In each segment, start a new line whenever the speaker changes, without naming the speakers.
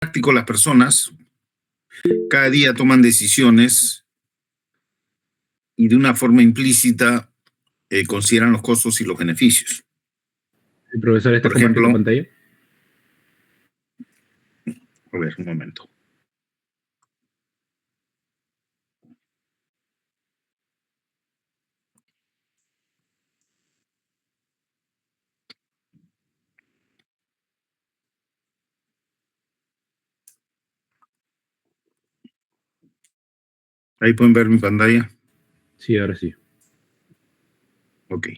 práctico, las personas cada día toman decisiones y de una forma implícita consideran los costos y los beneficios.
¿El profesor está
Por
compartiendo
ejemplo,
pantalla?
a ver, un momento. Ahí pueden ver mi pantalla.
Sí, ahora sí.
Ok.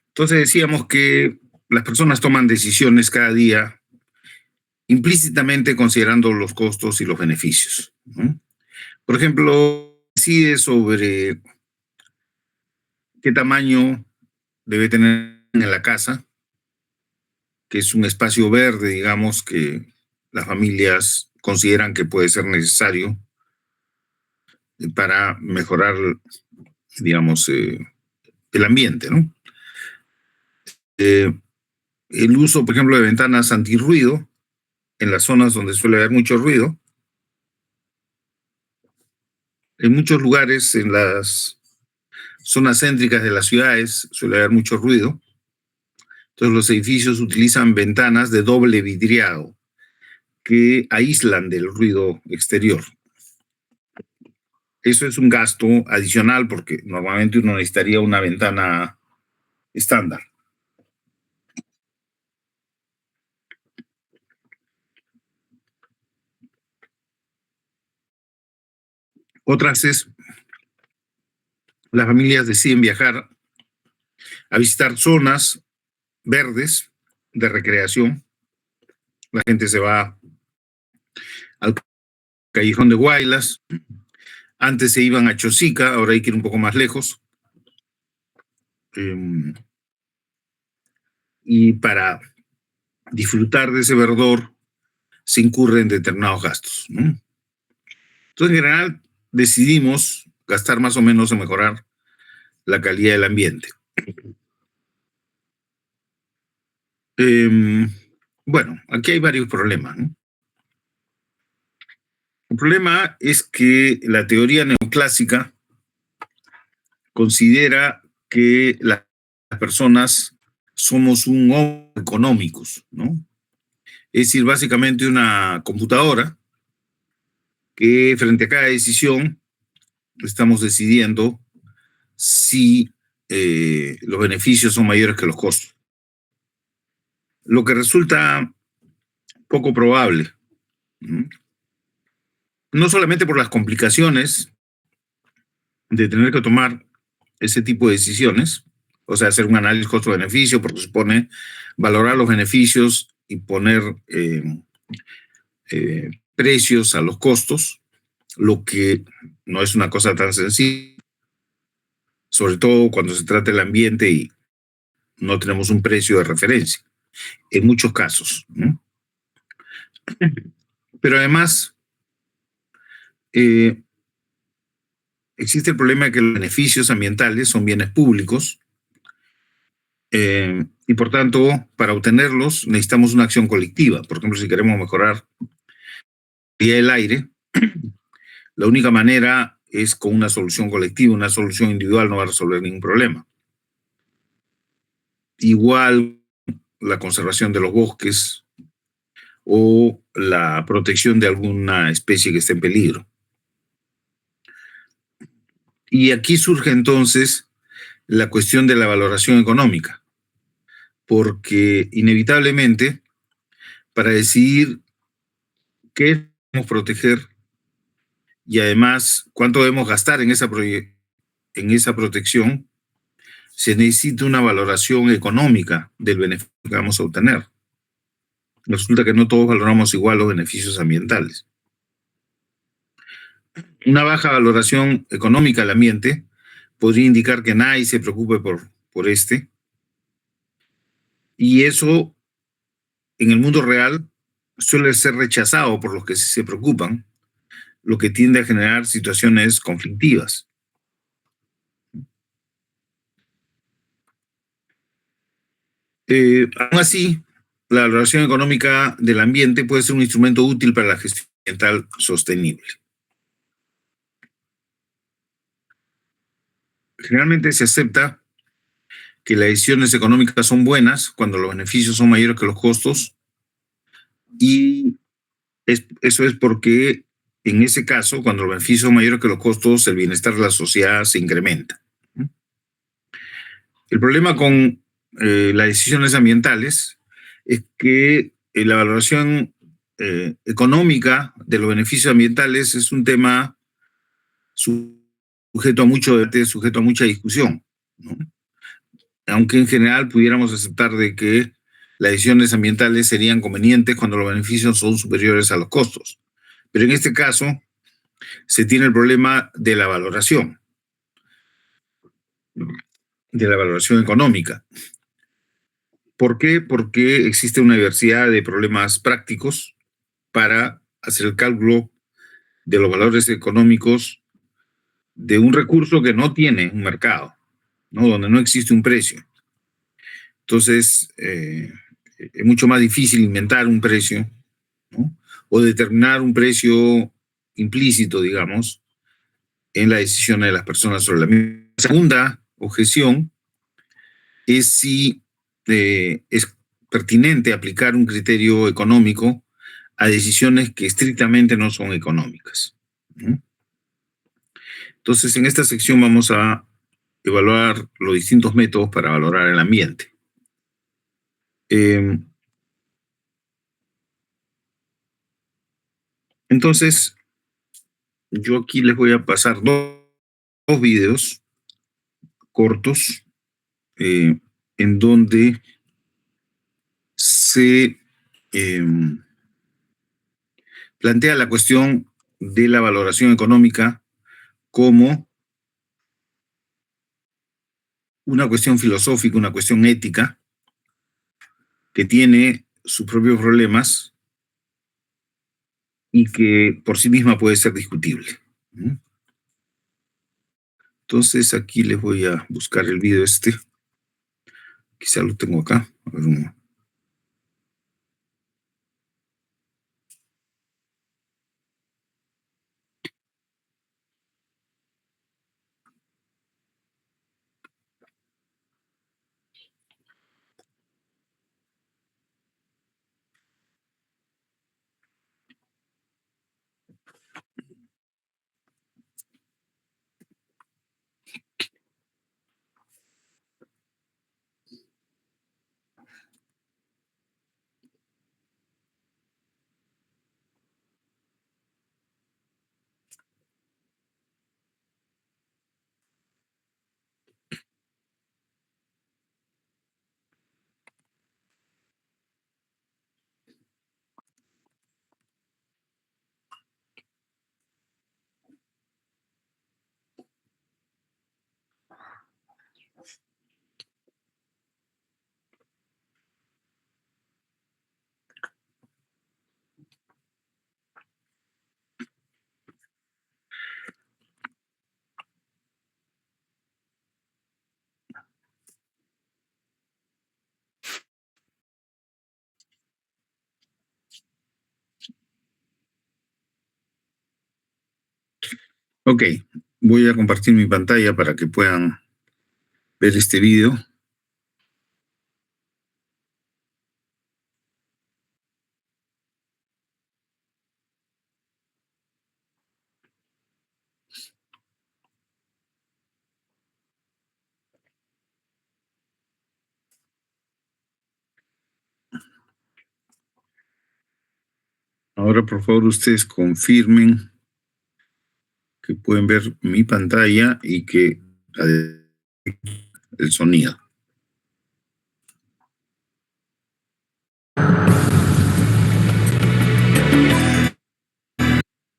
Entonces decíamos que las personas toman decisiones cada día implícitamente considerando los costos y los beneficios, ¿no? Por ejemplo, decide sobre qué tamaño debe tener en la casa, que es un espacio verde, digamos, que las familias consideran que puede ser necesario para mejorar, digamos, el ambiente, ¿no? El uso, por ejemplo, de ventanas antirruido en las zonas donde suele haber mucho ruido. En muchos lugares, en las zonas céntricas de las ciudades, suele haber mucho ruido. Entonces, los edificios utilizan ventanas de doble vidriado que aíslan del ruido exterior. Eso es un gasto adicional porque normalmente uno necesitaría una ventana estándar. Otras es, las familias deciden viajar a visitar zonas verdes de recreación. La gente se va al Callejón de Guaylas. Antes se iban a Chosica, ahora hay que ir un poco más lejos. Y para disfrutar de ese verdor se incurre en determinados gastos, ¿no? Entonces, en general, decidimos gastar más o menos en mejorar la calidad del ambiente. Bueno, aquí hay varios problemas, ¿no? El problema es que la teoría neoclásica considera que las personas somos un homo económicos, ¿no? Es decir, básicamente una computadora que frente a cada decisión estamos decidiendo si los beneficios son mayores que los costos. Lo que resulta poco probable, ¿no? No solamente por las complicaciones de tener que tomar ese tipo de decisiones, o sea, hacer un análisis costo-beneficio, porque supone valorar los beneficios y poner precios a los costos, lo que no es una cosa tan sencilla, sobre todo cuando se trata del ambiente y no tenemos un precio de referencia, en muchos casos, ¿no? Pero además, existe el problema de que los beneficios ambientales son bienes públicos y por tanto, para obtenerlos necesitamos una acción colectiva. Por ejemplo, si queremos mejorar la calidad del aire, la única manera es con una solución colectiva. Una solución individual no va a resolver ningún problema. Igual la conservación de los bosques o la protección de alguna especie que esté en peligro. Y aquí surge entonces la cuestión de la valoración económica, porque inevitablemente para decidir qué debemos proteger y además cuánto debemos gastar en esa protección, se necesita una valoración económica del beneficio que vamos a obtener. Resulta que no todos valoramos igual los beneficios ambientales. Una baja valoración económica del ambiente podría indicar que nadie se preocupe por este, y eso en el mundo real suele ser rechazado por los que sí se preocupan, lo que tiende a generar situaciones conflictivas. Aún así, la valoración económica del ambiente puede ser un instrumento útil para la gestión ambiental sostenible. Generalmente se acepta que las decisiones económicas son buenas cuando los beneficios son mayores que los costos, y eso es porque en ese caso, cuando los beneficios son mayores que los costos, el bienestar de la sociedad se incrementa. El problema con las decisiones ambientales es que la valoración económica de los beneficios ambientales es un tema sujeto a mucho debate, sujeto a mucha discusión, ¿no? Aunque en general pudiéramos aceptar de que las decisiones ambientales serían convenientes cuando los beneficios son superiores a los costos. Pero en este caso se tiene el problema de la valoración económica. ¿Por qué? Porque existe una diversidad de problemas prácticos para hacer el cálculo de los valores económicos de un recurso que no tiene un mercado, ¿no? Donde no existe un precio. Entonces, es mucho más difícil inventar un precio, ¿no? O determinar un precio implícito, digamos, en la decisión de las personas sobre la misma. La segunda objeción es si es pertinente aplicar un criterio económico a decisiones que estrictamente no son económicas, ¿no? Entonces, en esta sección vamos a evaluar los distintos métodos para valorar el ambiente. Entonces, yo aquí les voy a pasar dos videos cortos en donde se plantea la cuestión de la valoración económica como una cuestión filosófica, una cuestión ética, que tiene sus propios problemas y que por sí misma puede ser discutible. Entonces aquí les voy a buscar el video este. Quizá lo tengo acá. A ver, ok, voy a compartir mi pantalla para que puedan ver este video. Ahora, por favor, ustedes confirmen que pueden ver mi pantalla y que el sonido.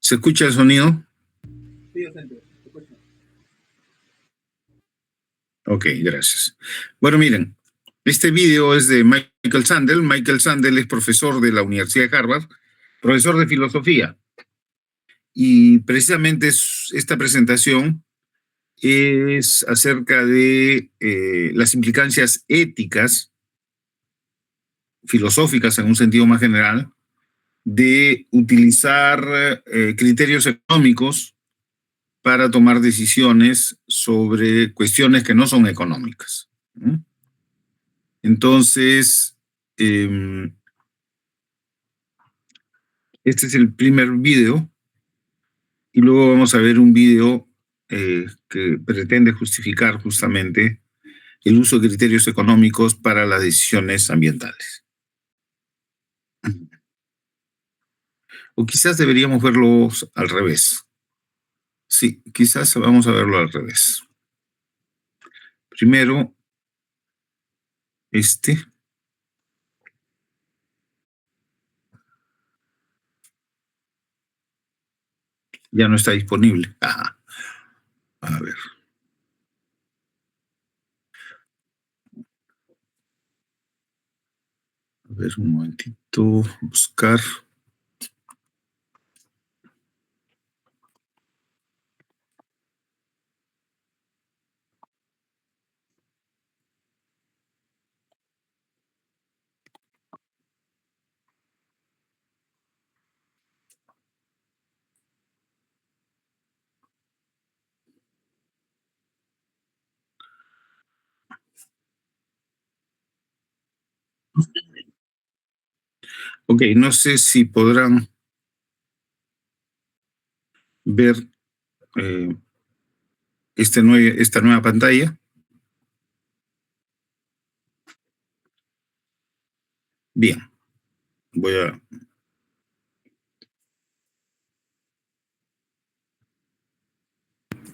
¿Se escucha el sonido?
Sí, docente, se escucha.
Ok, gracias. Bueno, miren, este video es de Michael Sandel. Michael Sandel es profesor de la Universidad de Harvard, profesor de filosofía. Y precisamente esta presentación es acerca de las implicancias éticas filosóficas en un sentido más general, de utilizar criterios económicos para tomar decisiones sobre cuestiones que no son económicas. Entonces, este es el primer video, y luego vamos a ver un video que pretende justificar justamente el uso de criterios económicos para las decisiones ambientales. O quizás deberíamos verlos al revés. Sí, quizás vamos a verlo al revés. Primero, este. Ya no está disponible. Ajá. A ver. A ver, un momentito. Buscar. Ok, no sé si podrán ver esta nueva pantalla. Bien, voy a...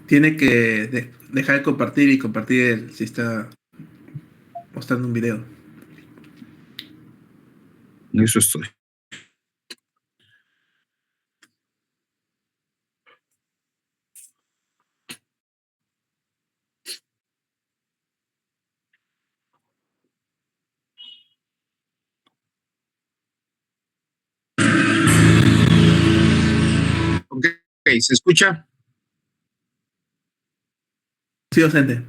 Tiene que dejar de compartir y compartir si está mostrando un video.
En eso estoy. Ok, ¿se escucha?
Sí, docente.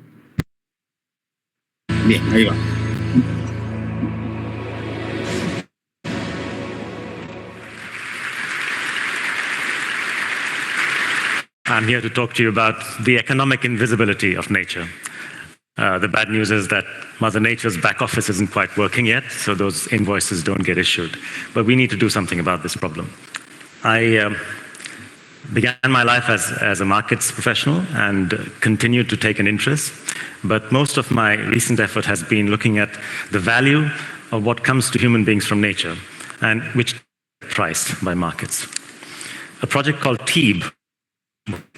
Bien, ahí va.
I'm here to talk to you about the economic invisibility of nature. The bad news is that Mother Nature's back office isn't quite working yet, so those invoices don't get issued. But we need to do something about this problem. I began my life as a markets professional and continued to take an interest, but most of my recent effort has been looking at the value of what comes to human beings from nature, and which is priced by markets. A project called TEEB,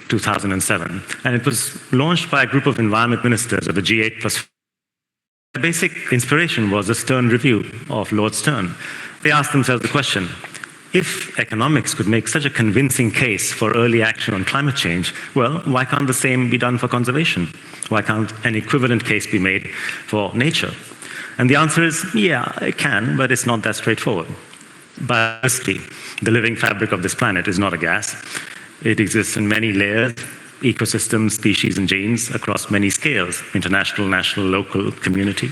2007, and it was launched by a group of environment ministers of the G8+. The basic inspiration was a Stern review of Lord Stern. They asked themselves the question, if economics could make such a convincing case for early action on climate change, well, why can't the same be done for conservation? Why can't an equivalent case be made for nature? And the answer is, yeah, it can, but it's not that straightforward. Biodiversity, the living fabric of this planet, is not a gas. It exists in many layers, ecosystems, species, and genes across many scales, international, national, local, community.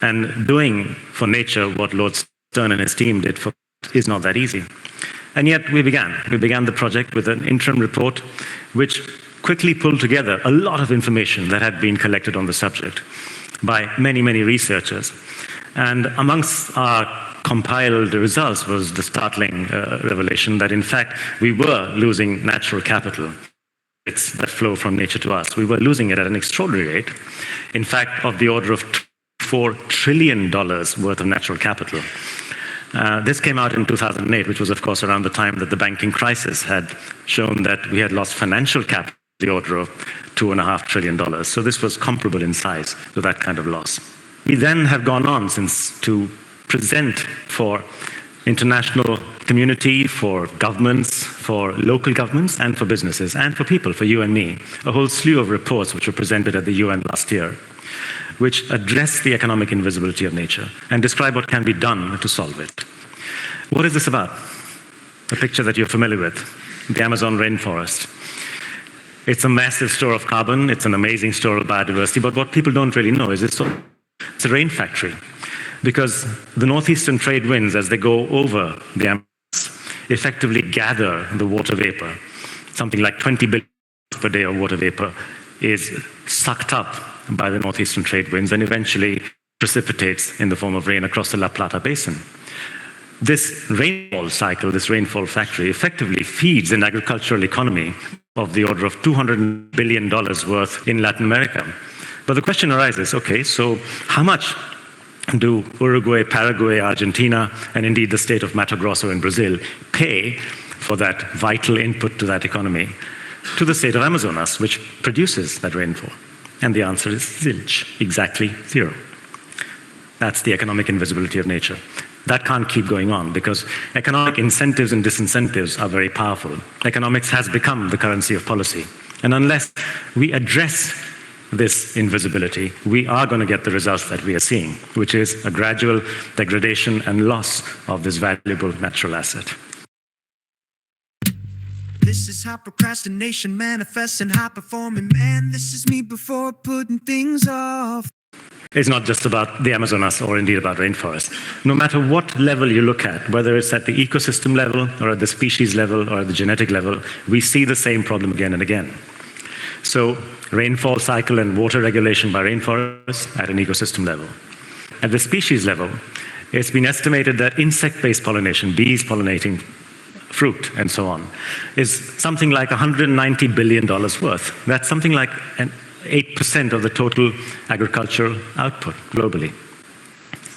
And doing for nature what Lord Stern and his team did for is not that easy. And yet we began. We began the project with an interim report which quickly pulled together a lot of information that had been collected on the subject by many, many researchers. And amongst our compiled results was the startling revelation that, in fact, we were losing natural capital that flow from nature to us. We were losing it at an extraordinary rate, in fact, of the order of $4 trillion worth of natural capital. This came out in 2008, which was, of course, around the time that the banking crisis had shown that we had lost financial capital in the order of $2.5 trillion. So this was comparable in size to that kind of loss. We then have gone on since to present for international community, for governments, for local governments, and for businesses, and for people, for you and me, a whole slew of reports which were presented at the UN last year, which address the economic invisibility of nature and describe what can be done to solve it. What is this about? A picture that you're familiar with, the Amazon rainforest. It's a massive store of carbon, it's an amazing store of biodiversity, but what people don't really know is it's a rain factory. because the northeastern trade winds, as they go over the Amazon, effectively gather the water vapor. Something like 20 billion per day of water vapor is sucked up by the northeastern trade winds and eventually precipitates in the form of rain across the La Plata Basin. This rainfall cycle, this rainfall factory, effectively feeds an agricultural economy of the order of $200 billion worth in Latin America. But the question arises, okay, so how much do Uruguay, Paraguay, Argentina, and indeed the state of Mato Grosso in Brazil pay for that vital input to that economy to the state of Amazonas, which produces that rainfall? And the answer is zilch, exactly zero. That's the economic invisibility of nature. That can't keep going on because economic incentives and disincentives are very powerful. Economics has become the currency of policy. And unless we address this invisibility, we are going to get the results that we are seeing, which is a gradual degradation and loss of this valuable natural asset.
This is how procrastination manifests in high-performing man. This is me before putting things off.
It's not just about the Amazonas or indeed about rainforest. No matter what level you look at, whether it's at the ecosystem level or at the species level or at the genetic level, we see the same problem again and again. So rainfall cycle and water regulation by rainforests at an ecosystem level. At the species level, it's been estimated that insect-based pollination, bees pollinating fruit and so on, is something like $190 billion worth. That's something like 8% of the total agricultural output globally.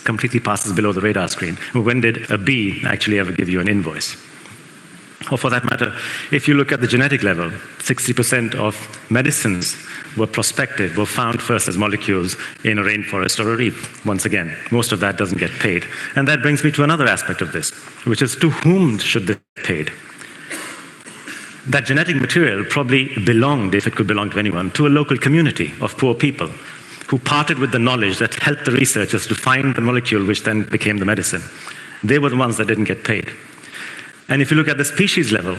Completely passes below the radar screen. When did a bee actually ever give you an invoice? Or for that matter, if you look at the genetic level, 60% of medicines were prospected, were found first as molecules in a rainforest or a reef. Once again, most of that doesn't get paid. And that brings me to another aspect of this, which is to whom should this be paid? That genetic material probably belonged, if it could belong to anyone, to a local community of poor people who parted with the knowledge that helped the researchers to find the molecule which then became the medicine. They were the ones that didn't get paid. And if you look at the species level,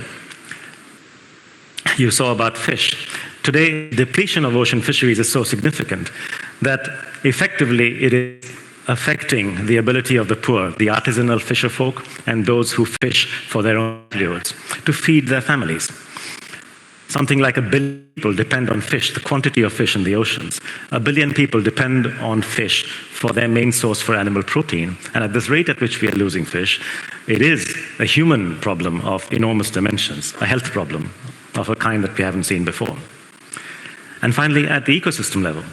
you saw about fish. Today, depletion of ocean fisheries is so significant that effectively it is affecting the ability of the poor, the artisanal fisher folk, and those who fish for their own livelihoods, to feed their families. Something like 1 billion people depend on fish, the quantity of fish in the oceans. 1 billion people depend on fish for their main source for animal protein. And at this rate at which we are losing fish, it is a human problem of enormous dimensions, a health problem of a kind that we haven't seen before. And finally, at the ecosystem level,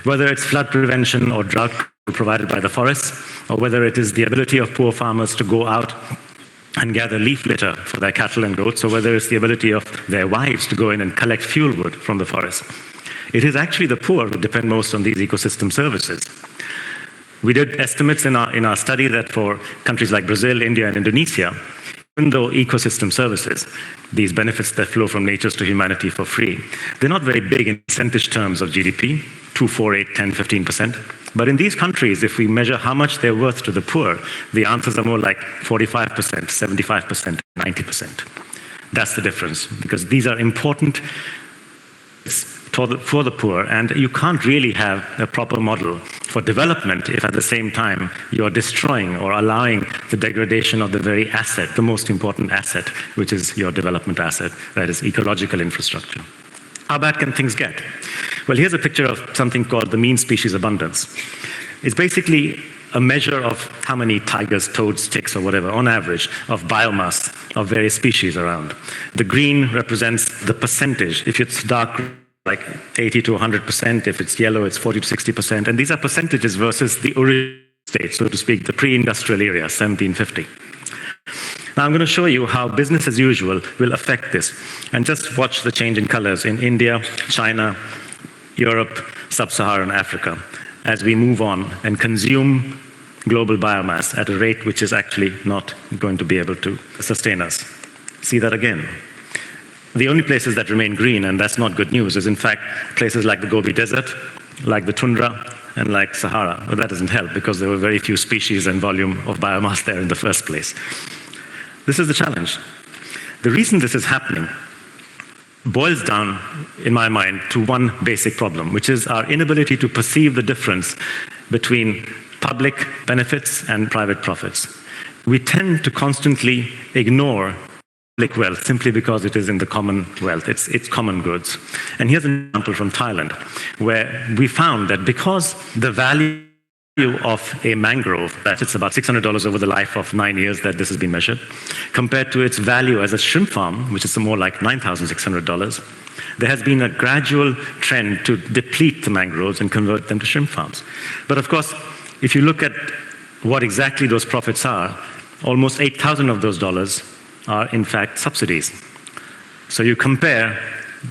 whether it's flood prevention or drought provided by the forests, or whether it is the ability of poor farmers to go out and gather leaf litter for their cattle and goats, or whether it's the ability of their wives to go in and collect fuel wood from the forest. It is actually the poor who depend most on these ecosystem services. We did estimates in our study that for countries like Brazil, India, and Indonesia, even though ecosystem services, these benefits that flow from nature to humanity for free, they're not very big in percentage terms of GDP, 2, 4, 8, 10, 15%. But in these countries, if we measure how much they're worth to the poor, the answers are more like 45%, 75%, 90%. That's the difference, because these are important for the poor, and you can't really have a proper model for development if at the same time you're destroying or allowing the degradation of the very asset, the most important asset, which is your development asset, that is ecological infrastructure. How bad can things get? Well, here's a picture of something called the mean species abundance. It's basically a measure of how many tigers, toads, ticks, or whatever, on average, of biomass of various species around. The green represents the percentage. If it's dark, like 80 to 100%. If it's yellow, it's 40 to 60%. And these are percentages versus the original state, so to speak, the pre-industrial era, 1750. Now I'm going to show you how business as usual will affect this. And just watch the change in colors in India, China, Europe, Sub-Saharan Africa, as we move on and consume global biomass at a rate which is actually not going to be able to sustain us. See that again. The only places that remain green, and that's not good news, is in fact places like the Gobi Desert, like the tundra, and like Sahara. But that doesn't help because there were very few species and volume of biomass there in the first place. This is the challenge. The reason this is happening boils down, in my mind, to one basic problem, which is our inability to perceive the difference between public benefits and private profits. We tend to constantly ignore public wealth simply because it is in the commonwealth, it's common goods. And here's an example from Thailand, where we found that because the value of a mangrove, that it's about $600 over the life of 9 years that this has been measured, compared to its value as a shrimp farm, which is more like $9,600, there has been a gradual trend to deplete the mangroves and convert them to shrimp farms. But of course, if you look at what exactly those profits are, almost 8,000 of those dollars are in fact subsidies. So you compare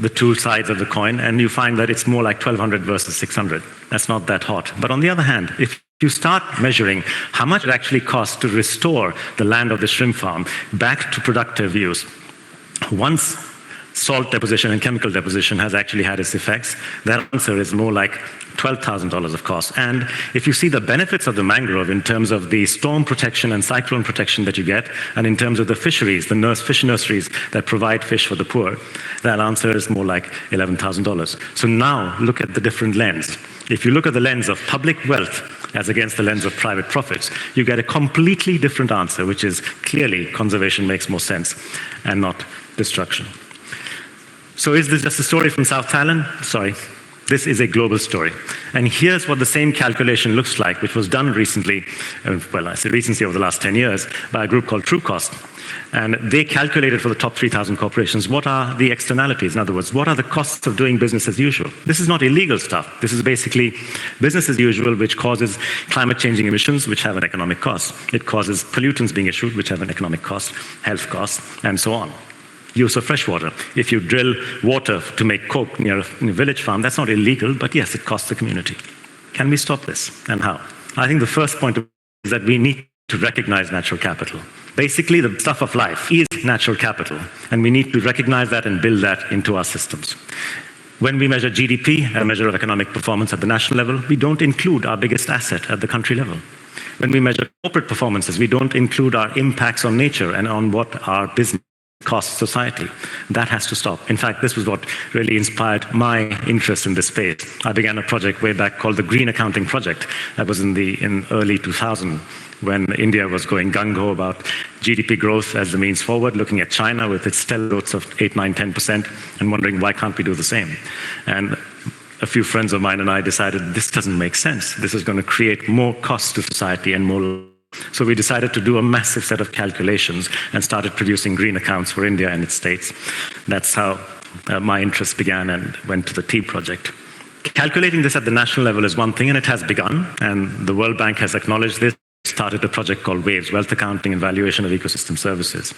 the two sides of the coin and you find that it's more like 1,200 versus 600. That's not that hot. But on the other hand, if you start measuring how much it actually costs to restore the land of the shrimp farm back to productive use, once salt deposition and chemical deposition has actually had its effects, that answer is more like $12,000 of cost. And if you see the benefits of the mangrove in terms of the storm protection and cyclone protection that you get, and in terms of the fisheries, the fish nurseries that provide fish for the poor, that answer is more like $11,000. So now look at the different lens. If you look at the lens of public wealth as against the lens of private profits, you get a completely different answer, which is clearly conservation makes more sense and not destruction. So is this just a story from South Thailand? Sorry, this is a global story. And here's what the same calculation looks like, which was done recently, well, I say recently over the last 10 years, by a group called TrueCost. And they calculated for the top 3,000 corporations, what are the externalities? In other words, what are the costs of doing business as usual? This is not illegal stuff. This is basically business as usual, which causes climate changing emissions, which have an economic cost. It causes pollutants being issued, which have an economic cost, health costs, and so on. Use of fresh water. If you drill water to make coke near a village farm, that's not illegal, but yes, it costs the community. Can we stop this, and how? I think the first point is that we need to recognize natural capital. Basically, the stuff of life is natural capital, and we need to recognize that and build that into our systems. When we measure GDP, a measure of economic performance at the national level, we don't include our biggest asset at the country level. When we measure corporate performances, we don't include our impacts on nature and on what our business costs society. That has to stop. In fact, this was what really inspired my interest in this space. I began a project way back called the Green Accounting Project. That was in early 2000, when India was going gung-ho about GDP growth as the means forward, looking at China with its stellar growth of 8, 9, 10%, and wondering why can't we do the same? And a few friends of mine and I decided this doesn't make sense. This is going to create more costs to society and more. So we decided to do a massive set of calculations and started producing green accounts for India and its states. That's how my interest began and went to the T project. Calculating this at the national level is one thing, and it has begun, and the World Bank has acknowledged this, started a project called WAVES, Wealth Accounting and Valuation of Ecosystem Services.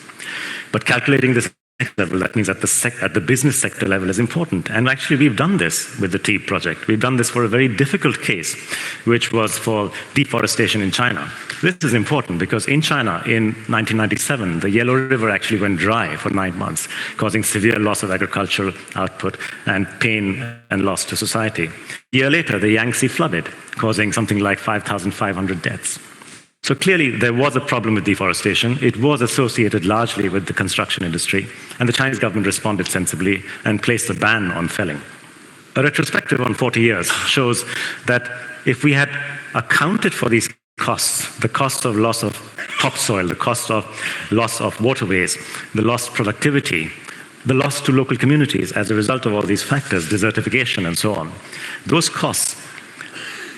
But calculating this level, that means at the business sector level, is important. And actually, we've done this with the T project. We've done this for a very difficult case, which was for deforestation in China. This is important because in China, in 1997, the Yellow River actually went dry for 9 months, causing severe loss of agricultural output and pain and loss to society. A year later, the Yangtze flooded, causing something like 5,500 deaths. So clearly, there was a problem with deforestation. It was associated largely with the construction industry, and the Chinese government responded sensibly and placed a ban on felling. A retrospective on 40 years shows that if we had accounted for these costs, the cost of loss of topsoil, the cost of loss of waterways, the lost productivity, the loss to local communities as a result of all these factors, desertification and so on, those costs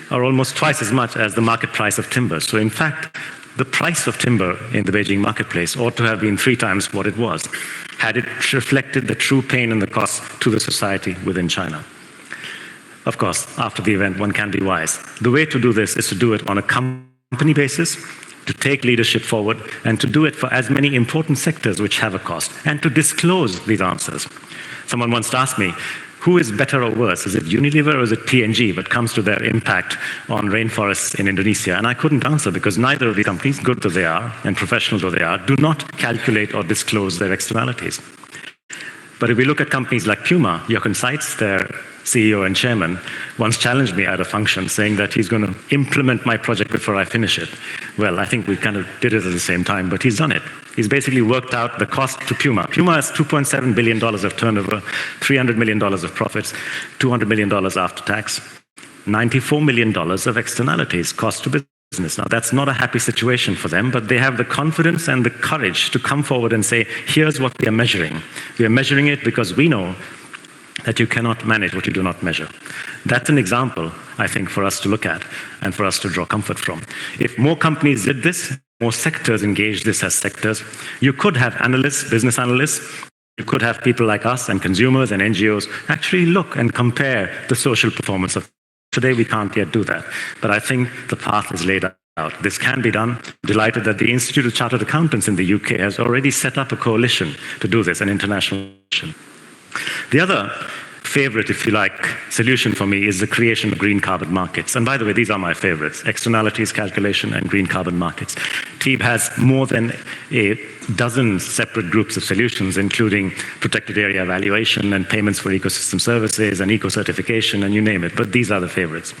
are almost twice as much as the market price of timber. So in fact, the price of timber in the Beijing marketplace ought to have been 3 times what it was, had it reflected the true pain and the cost to the society within China. Of course, after the event, one can be wise. The way to do this is to do it on a company basis, to take leadership forward, and to do it for as many important sectors which have a cost, and to disclose these answers. Someone once asked me, who is better or worse? Is it Unilever or is it P&G when it comes to their impact on rainforests in Indonesia? And I couldn't answer because neither of these companies, good though they are and professional though they are, do not calculate or disclose their externalities. But if we look at companies like Puma, Jochen Seitz, their CEO and chairman, once challenged me at a function saying that he's going to implement my project before I finish it. Well, I think we kind of did it at the same time, but he's done it. He's basically worked out the cost to Puma. Puma has $2.7 billion of turnover, $300 million of profits, $200 million after tax, $94 million of externalities, cost to business. business. Now, that's not a happy situation for them, but they have the confidence and the courage to come forward and say, here's what we are measuring. We are measuring it because we know that you cannot manage what you do not measure. That's an example, I think, for us to look at and for us to draw comfort from. If more companies did this, more sectors engaged this as sectors, you could have analysts, business analysts, you could have people like us and consumers and NGOs actually look and compare the social performance of. Today, we can't yet do that, but I think the path is laid out. This can be done. I'm delighted that the Institute of Chartered Accountants in the UK has already set up a coalition to do this, an international coalition. The other favorite, if you like, solution for me is the creation of green carbon markets. And by the way, these are my favorites: externalities calculation and green carbon markets. TEEB has more than a dozen separate groups of solutions, including protected area evaluation and payments for ecosystem services and eco-certification, and you name it. But these are the favorites.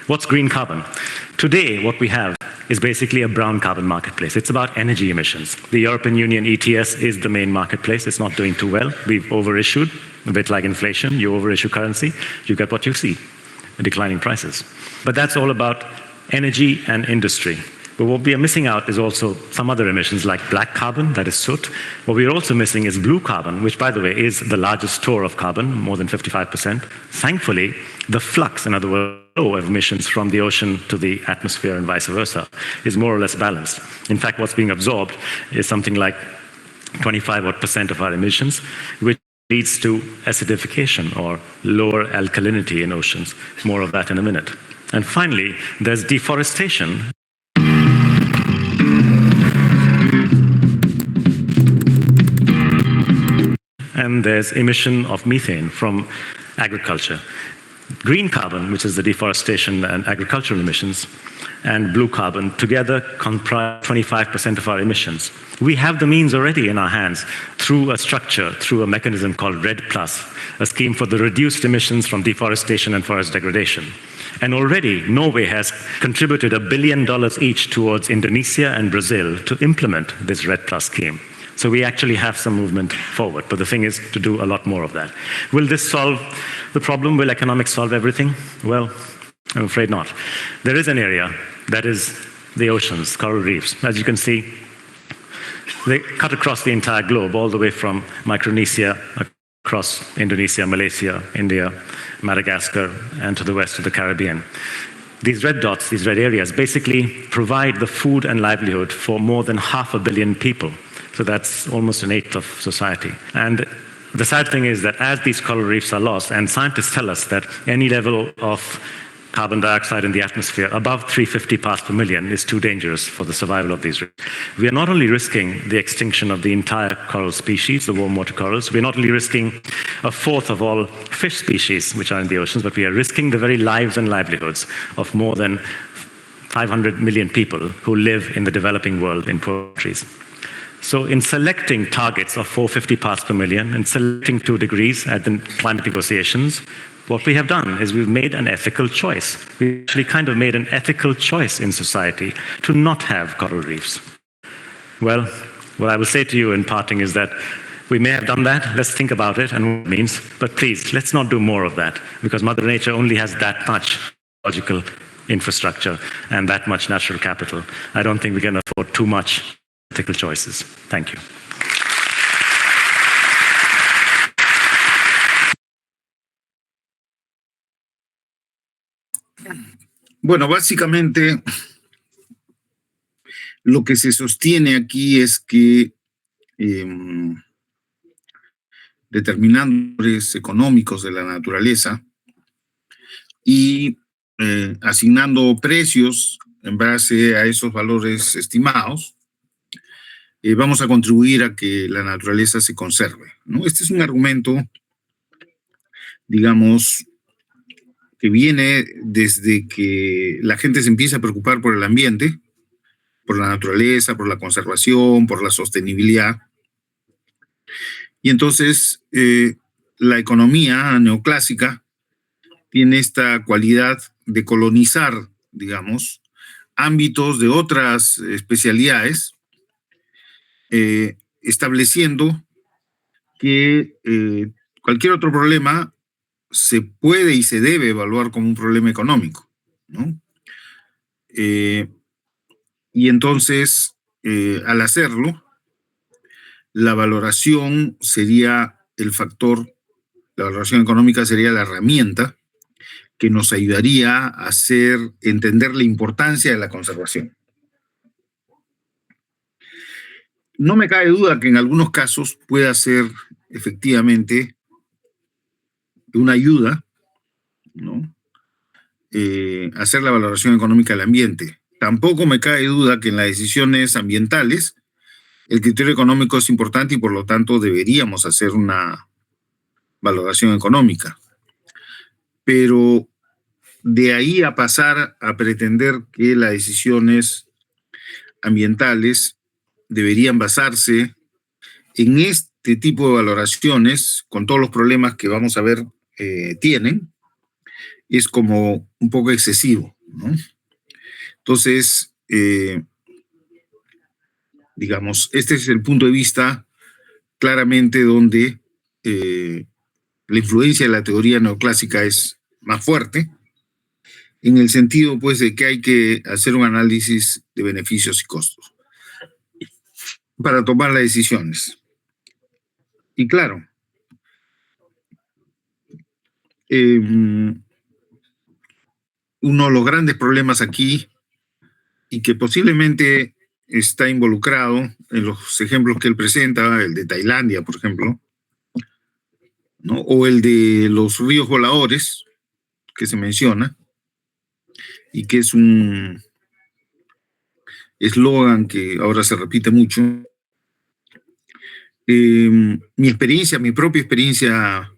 What's green carbon? Today, what we have is basically a brown carbon marketplace. It's about energy emissions. The European Union ETS is the main marketplace. It's not doing too well. We've overissued, a bit like inflation. You overissue currency, you get what you see, declining prices. But that's all about energy and industry. But what we are missing out is also some other emissions like black carbon, that is soot. What we are also missing is blue carbon, which, by the way, is the largest store of carbon, more than 55%. Thankfully, the flux, in other words, flow of emissions from the ocean to the atmosphere and vice versa, is more or less balanced. In fact, what's being absorbed is something like 25% of our emissions, which leads to acidification or lower alkalinity in oceans. More of that in a minute. And finally, there's deforestation. And there's emission of methane from agriculture. Green carbon, which is the deforestation and agricultural emissions, and blue carbon together comprise 25% of our emissions. We have the means already in our hands through a structure, through a mechanism called REDD+, a scheme for the reduced emissions from deforestation and forest degradation. And already Norway has contributed $1 billion each towards Indonesia and Brazil to implement this REDD+ scheme. So we actually have some movement forward, but the thing is to do a lot more of that. Will this solve the problem? Will economics solve everything? Well, I'm afraid not. There is an area that is the oceans, coral reefs. As you can see, they cut across the entire globe, all the way from Micronesia, across Indonesia, Malaysia, India, Madagascar, and to the west of the Caribbean. These red dots, these red areas, basically provide the food and livelihood for more than 500 million people. So that's almost an eighth of society. And the sad thing is that as these coral reefs are lost, and scientists tell us that any level of carbon dioxide in the atmosphere above 350 parts per million is too dangerous for the survival of these reefs. We are not only risking the extinction of the entire coral species, the warm water corals, we're not only risking a fourth of all fish species which are in the oceans, but we are risking the very lives and livelihoods of more than 500 million people who live in the developing world in poor countries. So in selecting targets of 450 parts per million and selecting 2 degrees at the climate negotiations, what we have done is we've made an ethical choice. We actually kind of made an ethical choice in society to not have coral reefs. Well, what I will say to you in parting is that we may have done that. Let's think about it and what it means. But please, let's not do more of that, because Mother Nature only has that much logical infrastructure and that much natural capital. I don't think we can afford too much ethical choices. Thank you.
Bueno, básicamente lo que se sostiene aquí es que determinadores económicos de la naturaleza y asignando precios en base a esos valores estimados, vamos a contribuir a que la naturaleza se conserve, ¿no? Este es un argumento, digamos, que viene desde que la gente se empieza a preocupar por el ambiente, por la naturaleza, por la conservación, por la sostenibilidad. Y entonces la economía neoclásica tiene esta cualidad de colonizar, digamos, ámbitos de otras especialidades, estableciendo que cualquier otro problema se puede y se debe evaluar como un problema económico, ¿no? Y entonces, al hacerlo, la valoración sería el factor, la valoración económica sería la herramienta que nos ayudaría a entender la importancia de la conservación. No me cabe duda que en algunos casos pueda ser efectivamente una ayuda, ¿no? Hacer la valoración económica del ambiente. Tampoco me cabe duda que en las decisiones ambientales el criterio económico es importante y por lo tanto deberíamos hacer una valoración económica. Pero de ahí a pasar a pretender que las decisiones ambientales deberían basarse en este tipo de valoraciones, con todos los problemas que vamos a ver tienen, es como un poco excesivo, ¿no? Entonces, digamos, este es el punto de vista claramente donde la influencia de la teoría neoclásica es más fuerte, en el sentido, pues, de que hay que hacer un análisis de beneficios y costos para tomar las decisiones. Y claro, uno de los grandes problemas aquí, y que posiblemente está involucrado en los ejemplos que él presenta, el de Tailandia, por ejemplo, ¿no? O el de los ríos voladores, que se menciona, y que es un eslogan que ahora se repite mucho. Mi experiencia, mi propia experiencia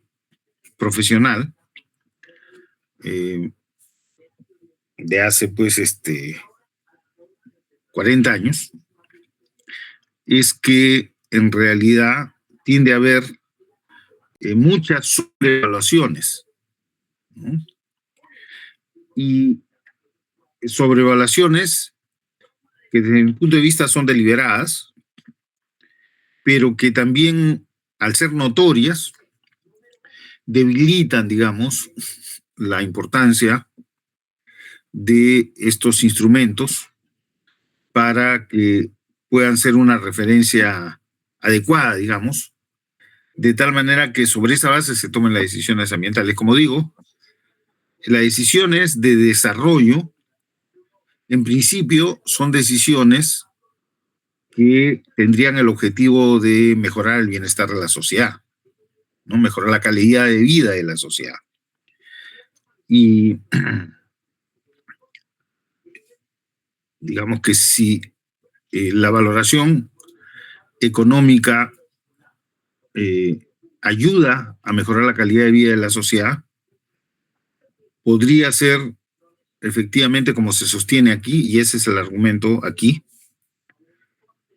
profesional, de hace pues 40 años, es que en realidad tiende a haber muchas sobrevaluaciones, ¿no? Y sobrevaluaciones que desde mi punto de vista son deliberadas, pero que también, al ser notorias, debilitan, digamos, la importancia de estos instrumentos para que puedan ser una referencia adecuada, digamos, de tal manera que sobre esa base se tomen las decisiones ambientales. Como digo, las decisiones de desarrollo, en principio, son decisiones que tendrían el objetivo de mejorar el bienestar de la sociedad, ¿no? Mejorar la calidad de vida de la sociedad. Y digamos que si la valoración económica ayuda a mejorar la calidad de vida de la sociedad, podría ser efectivamente, como se sostiene aquí, y ese es el argumento aquí,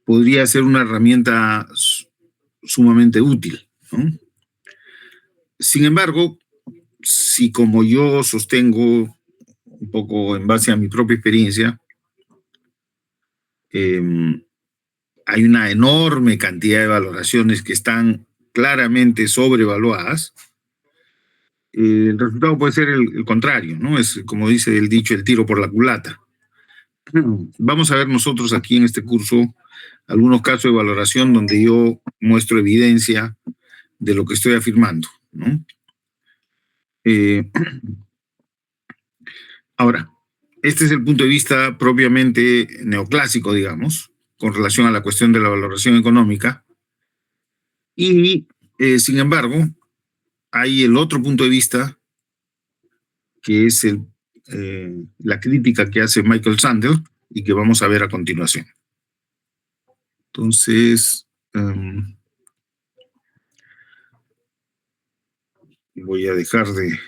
podría ser una herramienta sumamente útil, ¿no? Sin embargo, si como yo sostengo un poco en base a mi propia experiencia, hay una enorme cantidad de valoraciones que están claramente sobrevaluadas, el resultado puede ser el contrario, ¿no? Es, como dice el dicho, el tiro por la culata. Vamos a ver nosotros aquí en este curso algunos casos de valoración donde yo muestro evidencia de lo que estoy afirmando, ¿no? Ahora, este es el punto de vista propiamente neoclásico, digamos, con relación a la cuestión de la valoración económica. Y, sin embargo, hay el otro punto de vista, que es la crítica que hace Michael Sandel y que vamos a ver a continuación. Entonces, voy a dejar de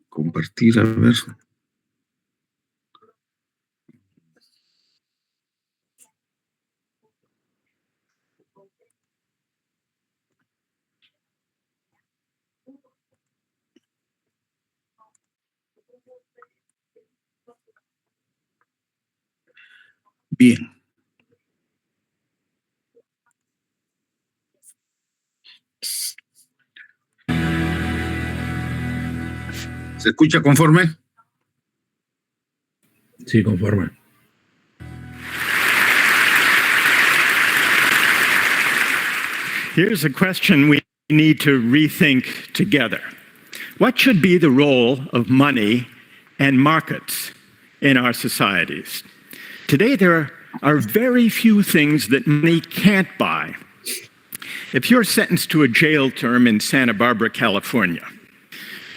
compartir, a ver. Bien. ¿Se escucha conforme?
Sí, conforme.
Here's a question we need to rethink together. What should be the role of money and markets in our societies? Today, there are very few things that money can't buy. If you're sentenced to a jail term in Santa Barbara, California,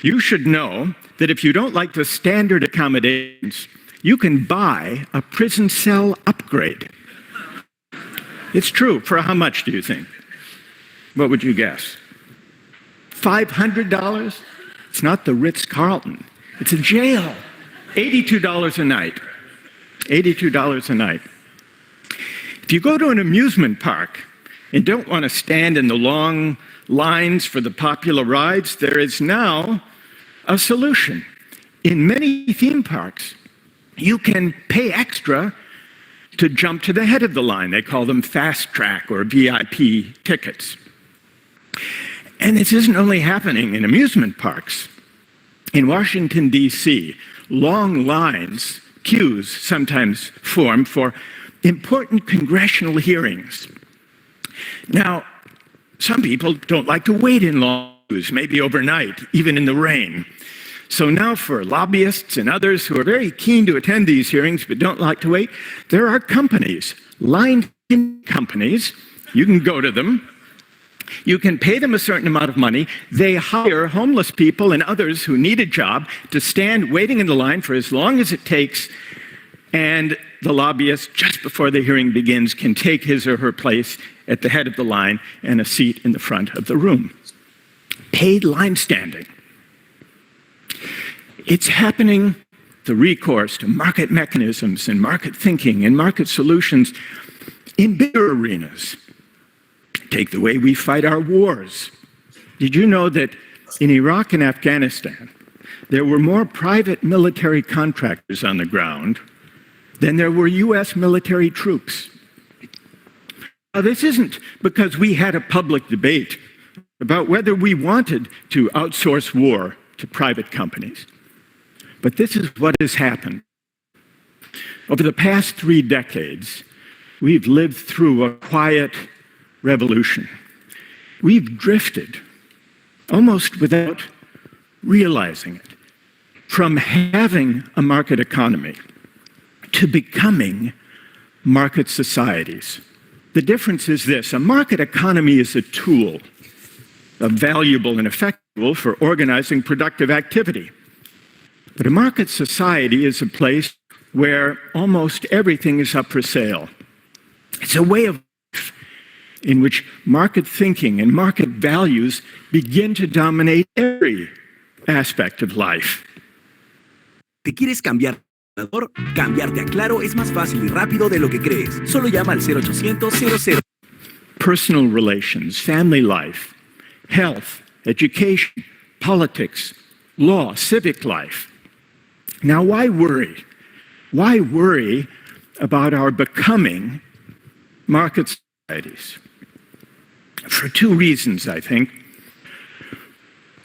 you should know that if you don't like the standard accommodations, you can buy a prison cell upgrade. It's true. For how much do you think? What would you guess? $500? It's not the Ritz-Carlton. It's a jail. $82 a night. $82 a night. If you go to an amusement park and don't want to stand in the long lines for the popular rides, there is now a solution. In many theme parks, you can pay extra to jump to the head of the line. They call them fast track or VIP tickets. And this isn't only happening in amusement parks. In Washington, D.C., long lines, queues sometimes form for important congressional hearings. Now, some people don't like to wait in long queues, maybe overnight, even in the rain. So now for lobbyists and others who are very keen to attend these hearings but don't like to wait, there are companies, line-in companies. You can go to them. You can pay them a certain amount of money. They hire homeless people and others who need a job to stand waiting in the line for as long as it takes, and the lobbyist, just before the hearing begins, can take his or her place at the head of the line and a seat in the front of the room. Paid line standing. It's happening, the recourse to market mechanisms and market thinking and market solutions in bigger arenas. Take the way we fight our wars. Did you know that in Iraq and Afghanistan, there were more private military contractors on the ground than there were US military troops? Now, this isn't because we had a public debate about whether we wanted to outsource war to private companies. But this is what has happened. Over the past 3 decades, we've lived through a quiet revolution. We've drifted, almost without realizing it, from having a market economy to becoming market societies. The difference is this: a market economy is a tool, a valuable and effective tool for organizing productive activity. But a market society is a place where almost everything is up for sale. It's a way of life in which market thinking and market values begin to dominate every aspect of life.
¿Te quieres cambiar? Cambiarte a Claro es más fácil y rápido de lo que crees. Solo llama al 0800-00.
Personal relations, family life, health, education, politics, law, civic life. Now, why worry? Why worry about our becoming market societies? For 2 reasons, I think.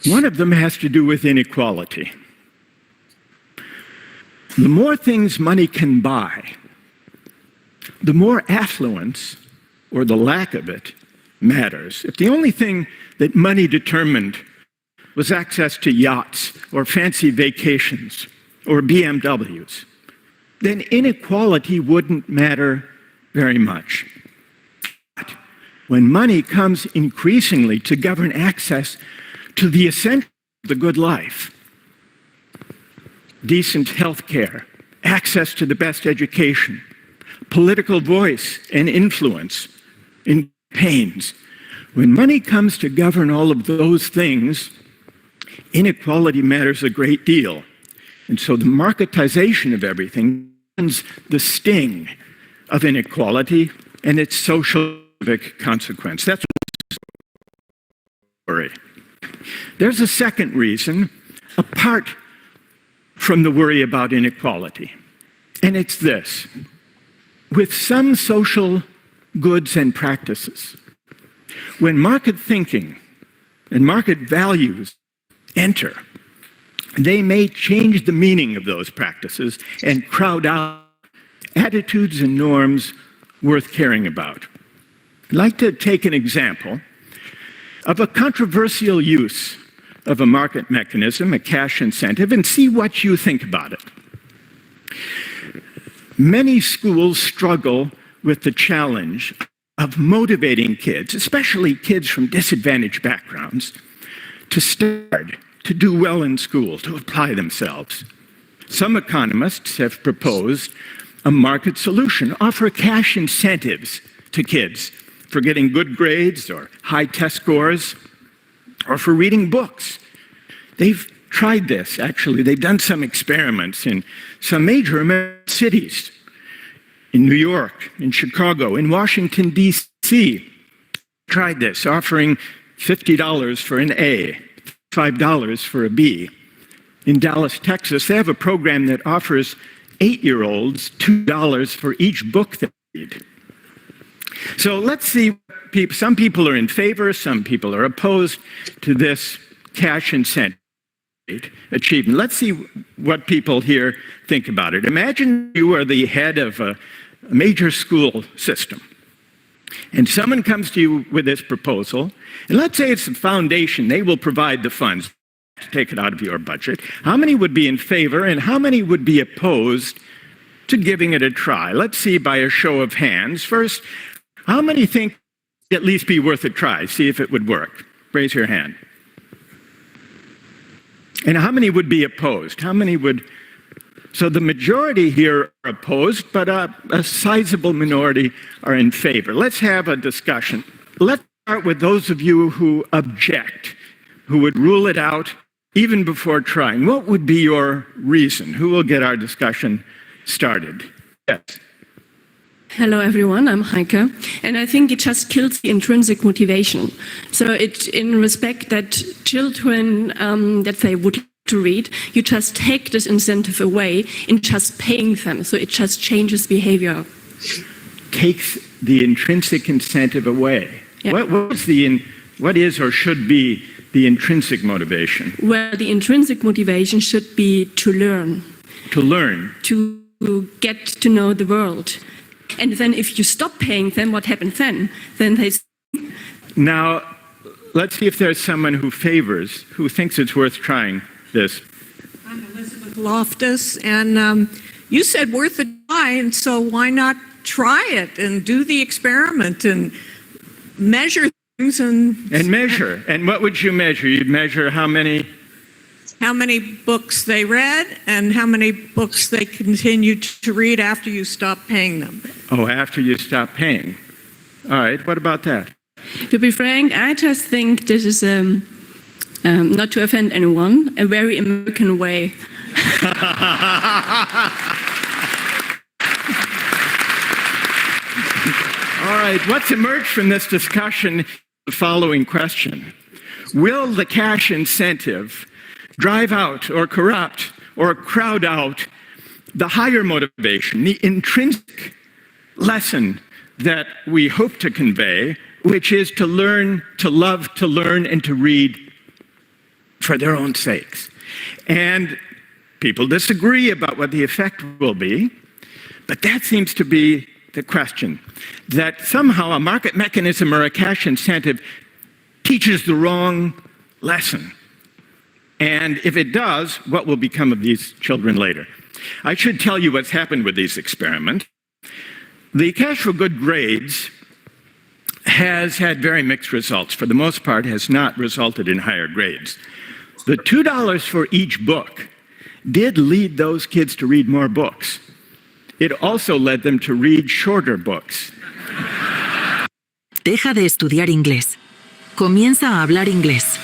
One of them has to do with inequality. The more things money can buy, the more affluence, or the lack of it, matters. If the only thing that money determined was access to yachts or fancy vacations or BMWs, then inequality wouldn't matter very much. But when money comes increasingly to govern access to the essentials of the good life, decent health care, access to the best education, political voice and influence in campaigns, when money comes to govern all of those things, inequality matters a great deal. And so the marketization of everything ends the sting of inequality and its social consequence. That's worry. There's a second reason, apart from the worry about inequality, and it's this: with some social goods and practices, when market thinking and market values enter, they may change the meaning of those practices and crowd out attitudes and norms worth caring about. I'd like to take an example of a controversial use of a market mechanism, a cash incentive, and see what you think about it. Many schools struggle with the challenge of motivating kids, especially kids from disadvantaged backgrounds, to do well in school, to apply themselves. Some economists have proposed a market solution, offer cash incentives to kids for getting good grades or high test scores, or for reading books. They've tried this, actually. They've done some experiments in some major American cities, in New York, in Chicago, in Washington, D.C. Tried this, offering $50 for an A, $5 for a B. In Dallas, Texas, they have a program that offers 8-year-olds $2 for each book they read. So let's see, some people are in favor, some people are opposed to this cash incentive achievement. Let's see what people here think about it. Imagine you are the head of a major school system, and someone comes to you with this proposal, and let's say it's the foundation. They will provide the funds to take it out of your budget. How many would be in favor, and how many would be opposed to giving it a try? Let's see by a show of hands. First, how many think at least be worth a try, see if it would work? Raise your hand. And how many would be opposed? How many would? So the majority here are opposed, but a sizable minority are in favor. Let's have a discussion. Let's start with those of you who object, who would rule it out even before trying. What would be your reason? Who will get our discussion started? Yes.
Hello, everyone. I'm Heike, and I think it just kills the intrinsic motivation. So, in respect that children that they would to read, you just take this incentive away in just paying them. So it just changes behavior.
Takes the intrinsic incentive away. Yeah. What is or should be the intrinsic motivation?
Well, the intrinsic motivation should be to learn.
To learn.
To get to know the world. And then if you stop paying them, what happens then? Then they...
Now, let's see if there's someone who thinks it's worth trying this.
I'm Elizabeth Loftus, and you said worth a try, and so why not try it and do the experiment and measure things and
measure. And what would you measure? You'd measure how many
books they read and how many books they continued to read after you stopped paying them.
Oh, after you stop paying. All right, what about that?
To be frank, I just think this is, not to offend anyone, a very American way.
All right, what's emerged from this discussion? The following question. Will the cash incentive drive out or corrupt or crowd out the higher motivation, the intrinsic lesson that we hope to convey, which is to learn, to love, to learn, and to read for their own sakes? And people disagree about what the effect will be, but that seems to be the question, that somehow a market mechanism or a cash incentive teaches the wrong lesson. And if it does, what will become of these children later? I should tell you what's happened with these experiments. The Cash for Good Grades has had very mixed results. For the most part, has not resulted in higher grades. The $2 for each book did lead those kids to read more books. It also led them to read shorter books.
Deja de estudiar inglés. Comienza a hablar inglés.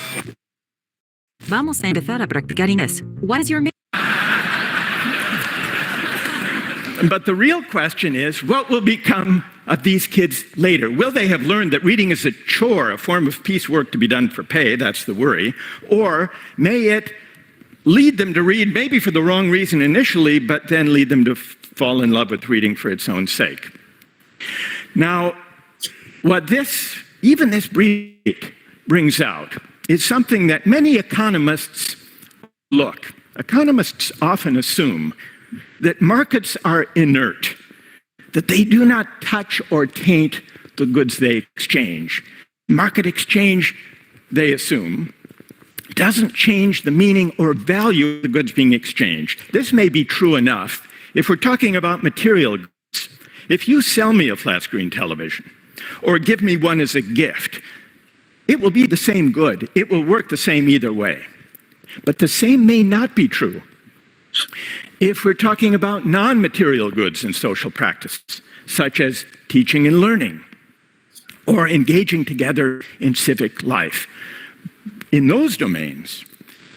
Vamos a empezar a practicar inglés. What is your name?
But the real question is, what will become of these kids later? Will they have learned that reading is a chore, a form of piecework to be done for pay? That's the worry. Or may it lead them to read, maybe for the wrong reason initially, but then lead them to fall in love with reading for its own sake? Now, what even this brief brings out is something that many economists look. economists often assume that markets are inert, that they do not touch or taint the goods they exchange. Market exchange, they assume, doesn't change the meaning or value of the goods being exchanged. This may be true enough if we're talking about material goods. If you sell me a flat screen television or give me one as a gift, it will be the same good. It will work the same either way. But the same may not be true if we're talking about non-material goods and social practices, such as teaching and learning or engaging together in civic life. In those domains,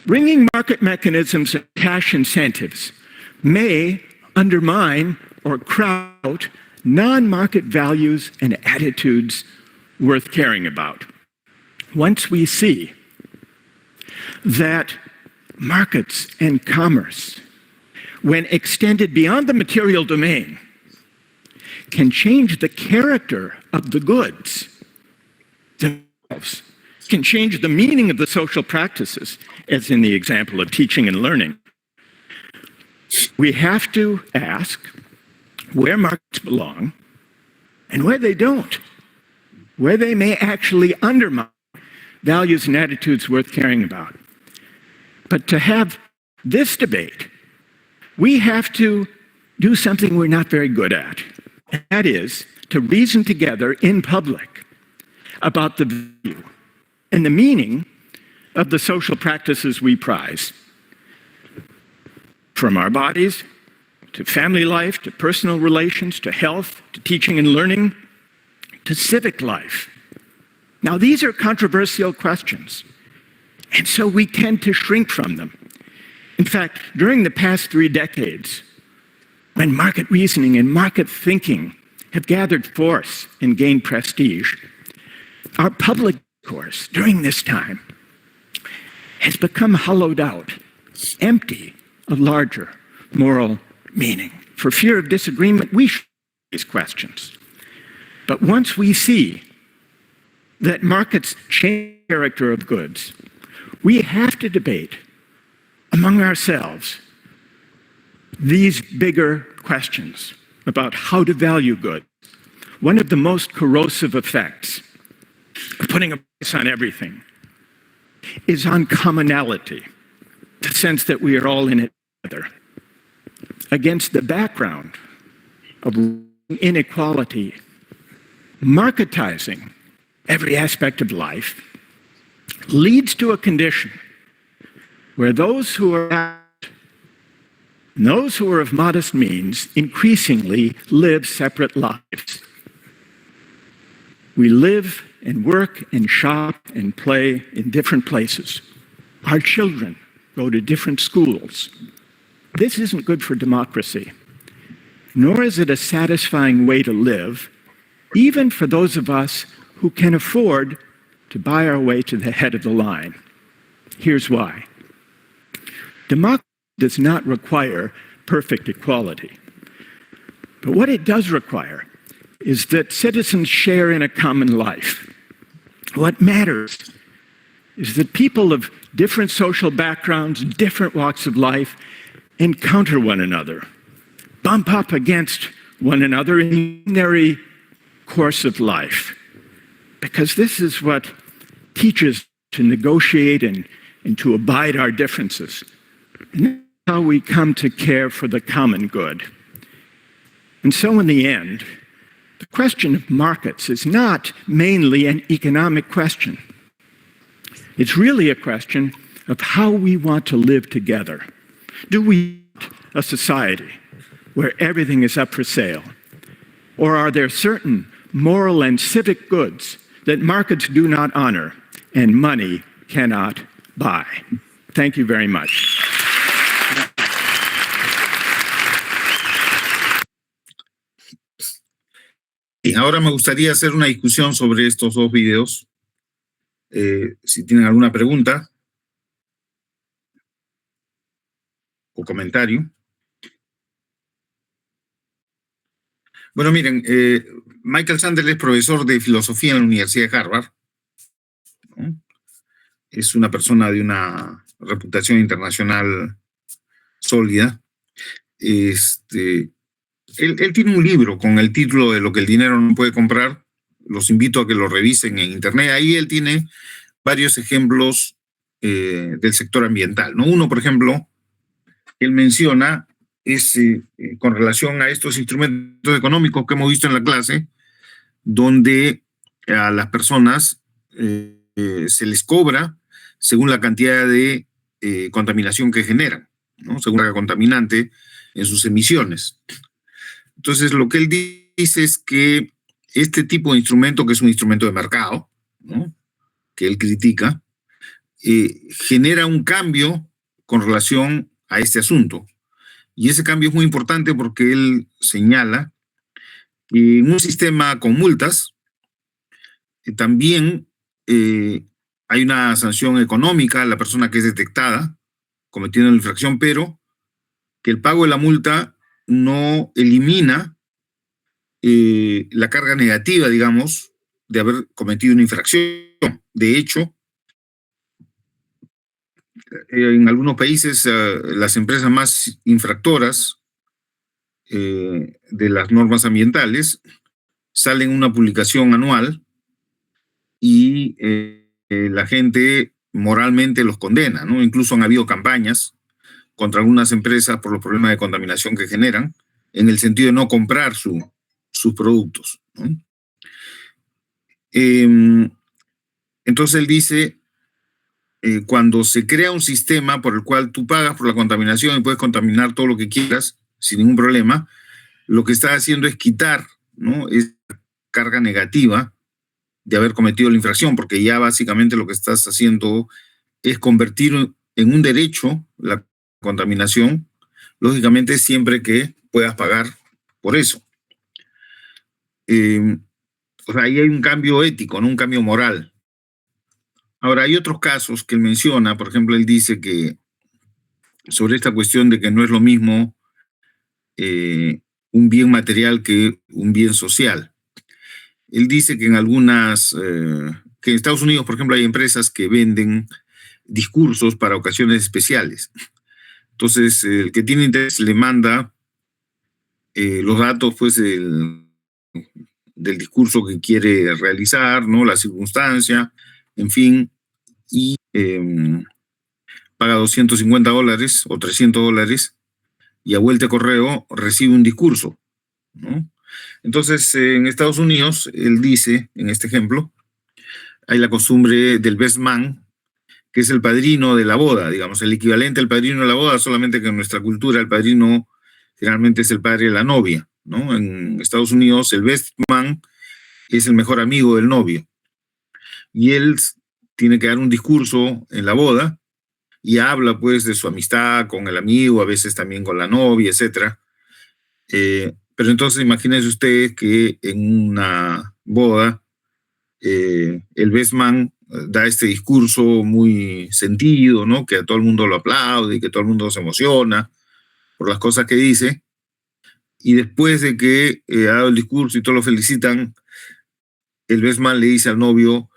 bringing market mechanisms and cash incentives may undermine or crowd out non-market values and attitudes worth caring about. Once we see that markets and commerce, when extended beyond the material domain, can change the character of the goods themselves, can change the meaning of the social practices, as in the example of teaching and learning, we have to ask where markets belong and where they don't, where they may actually undermine values and attitudes worth caring about. But to have this debate, we have to do something we're not very good at, and that is to reason together in public about the value and the meaning of the social practices we prize. From our bodies, to family life, to personal relations, to health, to teaching and learning, to civic life. Now, these are controversial questions, and so we tend to shrink from them. In fact, during the past 3 decades, when market reasoning and market thinking have gathered force and gained prestige, our public discourse during this time has become hollowed out, empty of larger moral meaning. For fear of disagreement, we should raise questions. But once we see that markets change the character of goods, we have to debate among ourselves these bigger questions about how to value goods. One of the most corrosive effects of putting a price on everything is on commonality, the sense that we are all in it together. Against the background of inequality, marketizing every aspect of life leads to a condition where those who are of modest means increasingly live separate lives. We live and work and shop and play in different places. Our children go to different schools. This isn't good for democracy, nor is it a satisfying way to live, even for those of us who can afford to buy our way to the head of the line. Here's why. Democracy does not require perfect equality. But what it does require is that citizens share in a common life. What matters is that people of different social backgrounds, different walks of life, encounter one another, bump up against one another in the ordinary course of life. Because this is what teaches to negotiate and to abide our differences. And that's how we come to care for the common good. And so in the end, the question of markets is not mainly an economic question. It's really a question of how we want to live together. Do we want a society where everything is up for sale? Or are there certain moral and civic goods that markets do not honor and money cannot buy? Thank you very much.
Y ahora me gustaría hacer una discusión sobre estos 2 videos. Si tienen alguna pregunta o comentario. Bueno, miren, Michael Sandel es profesor de filosofía en la Universidad de Harvard, ¿no? Es una persona de una reputación internacional sólida. Él tiene un libro con el título de Lo que el dinero no puede comprar. Los invito a que lo revisen en internet. Ahí él tiene varios ejemplos del sector ambiental, ¿no? Uno, por ejemplo, él menciona es con relación a estos instrumentos económicos que hemos visto en la clase, donde a las personas se les cobra según la cantidad de contaminación que generan, ¿no? Según la contaminante en sus emisiones. Entonces, lo que él dice es que este tipo de instrumento, que es un instrumento de mercado, ¿no?, que él critica, genera un cambio con relación a este asunto. Y ese cambio es muy importante porque él señala que en un sistema con multas también hay una sanción económica a la persona que es detectada cometiendo la infracción, pero que el pago de la multa no elimina la carga negativa, digamos, de haber cometido una infracción. De hecho, en algunos países las empresas más infractoras de las normas ambientales salen una publicación anual y la gente moralmente los condena, ¿no? Incluso han habido campañas contra algunas empresas por los problemas de contaminación que generan, en el sentido de no comprar sus productos, ¿no? Entonces él dice, cuando se crea un sistema por el cual tú pagas por la contaminación y puedes contaminar todo lo que quieras sin ningún problema, lo que está haciendo es quitar, ¿no?, esa carga negativa de haber cometido la infracción, porque ya básicamente lo que estás haciendo es convertir en un derecho la contaminación, lógicamente siempre que puedas pagar por eso. O sea, ahí hay un cambio ético, no un cambio moral. Ahora, hay otros casos que él menciona. Por ejemplo, él dice que sobre esta cuestión de que no es lo mismo un bien material que un bien social. Él dice que en que en Estados Unidos, por ejemplo, hay empresas que venden discursos para ocasiones especiales. Entonces, el que tiene interés le manda los datos, pues, del discurso que quiere realizar, ¿no?, la circunstancia, en fin, y paga $250 o $300 y a vuelta de correo recibe un discurso, ¿no? Entonces, en Estados Unidos, él dice, en este ejemplo, hay la costumbre del best man, que es el padrino de la boda, digamos, el equivalente al padrino de la boda, solamente que en nuestra cultura el padrino generalmente es el padre de la novia, ¿no? En Estados Unidos, el best man es el mejor amigo del novio. Y él tiene que dar un discurso en la boda y habla, pues, de su amistad con el amigo, a veces también con la novia, etc. Pero entonces imagínense ustedes que en una boda el best man da este discurso muy sentido, ¿no?, que a todo el mundo lo aplaude y que todo el mundo se emociona por las cosas que dice, y después de que ha dado el discurso y todos lo felicitan, el best man le dice al novio,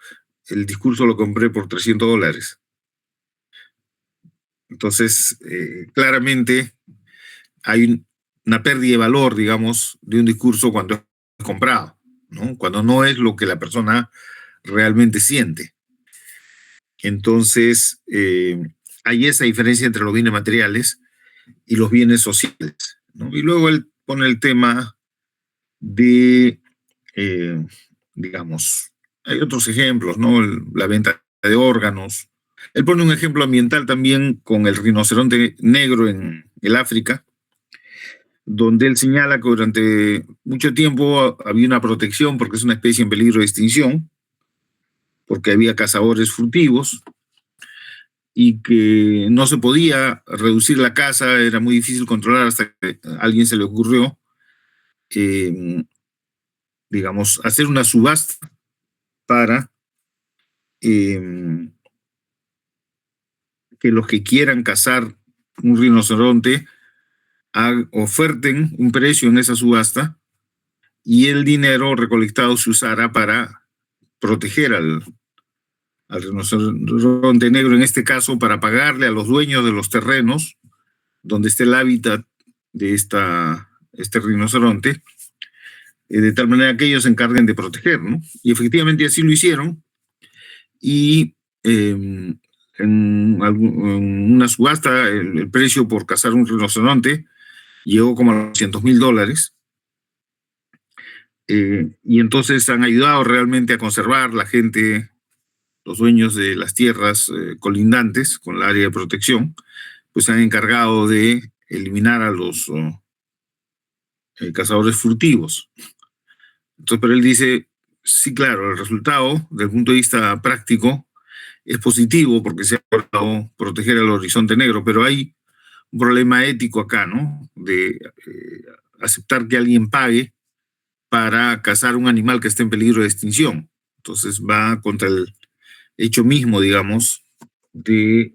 el discurso lo compré por $300. Entonces, claramente hay una pérdida de valor, digamos, de un discurso cuando es comprado, ¿no?, cuando no es lo que la persona realmente siente. Entonces, hay esa diferencia entre los bienes materiales y los bienes sociales, ¿no? Y luego él pone el tema de, digamos, hay otros ejemplos, ¿no?, la venta de órganos. Él pone un ejemplo ambiental también con el rinoceronte negro en el África, donde él señala que durante mucho tiempo había una protección porque es una especie en peligro de extinción, porque había cazadores furtivos y que no se podía reducir la caza, era muy difícil controlar hasta que a alguien se le ocurrió, digamos, hacer una subasta para que los que quieran cazar un rinoceronte oferten un precio en esa subasta y el dinero recolectado se usará para proteger al rinoceronte negro, en este caso para pagarle a los dueños de los terrenos donde esté el hábitat de este rinoceronte, de tal manera que ellos se encarguen de proteger, ¿no? Y efectivamente así lo hicieron, y en una subasta el precio por cazar un rinoceronte llegó como a $200,000, y entonces han ayudado realmente a conservar la gente, los dueños de las tierras colindantes con el área de protección, pues se han encargado de eliminar a los cazadores furtivos. Entonces, pero él dice, sí, claro, el resultado, desde el punto de vista práctico, es positivo porque se ha logrado proteger al horizonte negro, pero hay un problema ético acá, ¿no? De aceptar que alguien pague para cazar un animal que esté en peligro de extinción. Entonces va contra el hecho mismo, digamos, de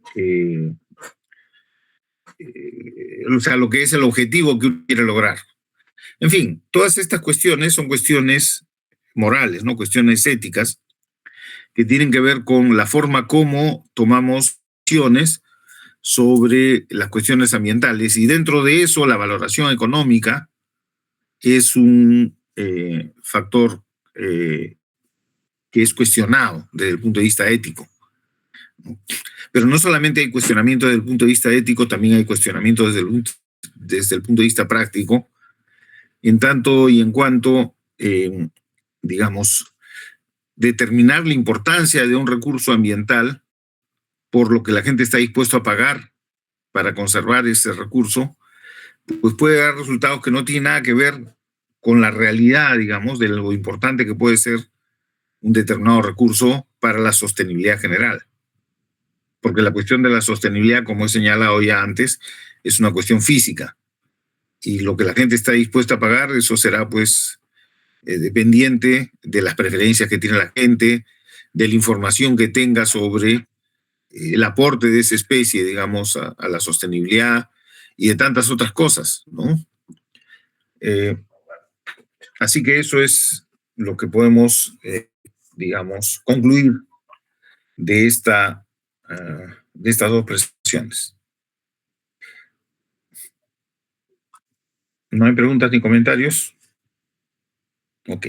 o sea, lo que es el objetivo que uno quiere lograr. En fin, todas estas cuestiones son cuestiones morales, ¿no? Cuestiones éticas que tienen que ver con la forma como tomamos decisiones sobre las cuestiones ambientales, y dentro de eso la valoración económica es un factor que es cuestionado desde el punto de vista ético. Pero no solamente hay cuestionamiento desde el punto de vista ético, también hay cuestionamiento desde el punto de vista práctico, en tanto y en cuanto, digamos, determinar la importancia de un recurso ambiental por lo que la gente está dispuesto a pagar para conservar ese recurso, pues puede dar resultados que no tienen nada que ver con la realidad, digamos, de lo importante que puede ser un determinado recurso para la sostenibilidad general. Porque la cuestión de la sostenibilidad, como he señalado ya antes, es una cuestión física. Y lo que la gente está dispuesta a pagar, eso será pues dependiente de las preferencias que tiene la gente, de la información que tenga sobre el aporte de esa especie, digamos, a la sostenibilidad y de tantas otras cosas, ¿no? Así que eso es lo que podemos, digamos, concluir de estas dos presentaciones. ¿No hay preguntas ni comentarios? Ok.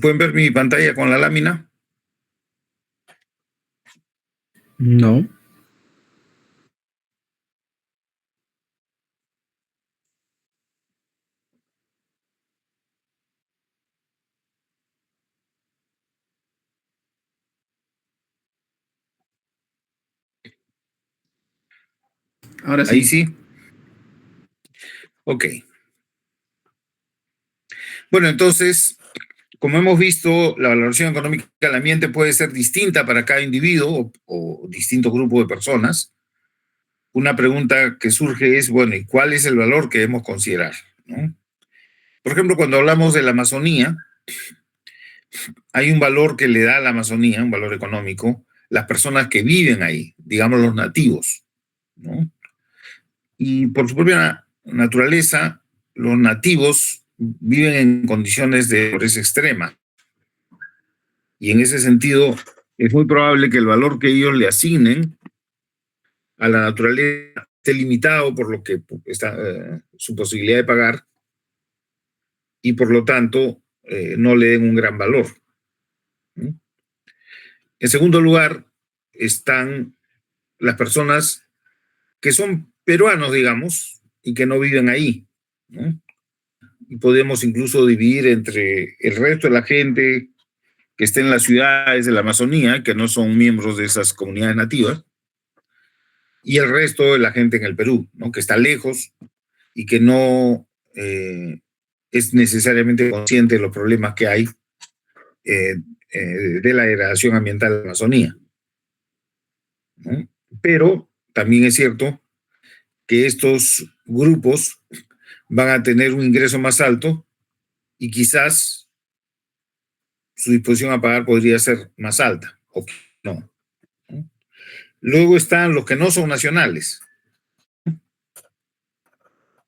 ¿Pueden ver mi pantalla con la lámina?
No. Ahora sí.
Ahí sí. Ok. Bueno, entonces, como hemos visto, la valoración económica del ambiente puede ser distinta para cada individuo o distinto grupo de personas. Una pregunta que surge es, bueno, ¿y cuál es el valor que debemos considerar, ¿no? Por ejemplo, cuando hablamos de la Amazonía, hay un valor que le da a la Amazonía, un valor económico, las personas que viven ahí, digamos los nativos, ¿no? Y por su propia naturaleza, los nativos viven en condiciones de pobreza extrema. Y en ese sentido, es muy probable que el valor que ellos le asignen a la naturaleza esté limitado por lo que está su posibilidad de pagar, y por lo tanto no le den un gran valor. ¿Sí? En segundo lugar, están las personas que son peruanos, digamos, y que no viven ahí, ¿no? Y podemos incluso dividir entre el resto de la gente que está en las ciudades de la Amazonía, que no son miembros de esas comunidades nativas, y el resto de la gente en el Perú, ¿no? Que está lejos y que no es necesariamente consciente de los problemas que hay de la degradación ambiental de la Amazonía, ¿no? Pero también es cierto que estos grupos van a tener un ingreso más alto y quizás su disposición a pagar podría ser más alta, o no. Luego están los que no son nacionales,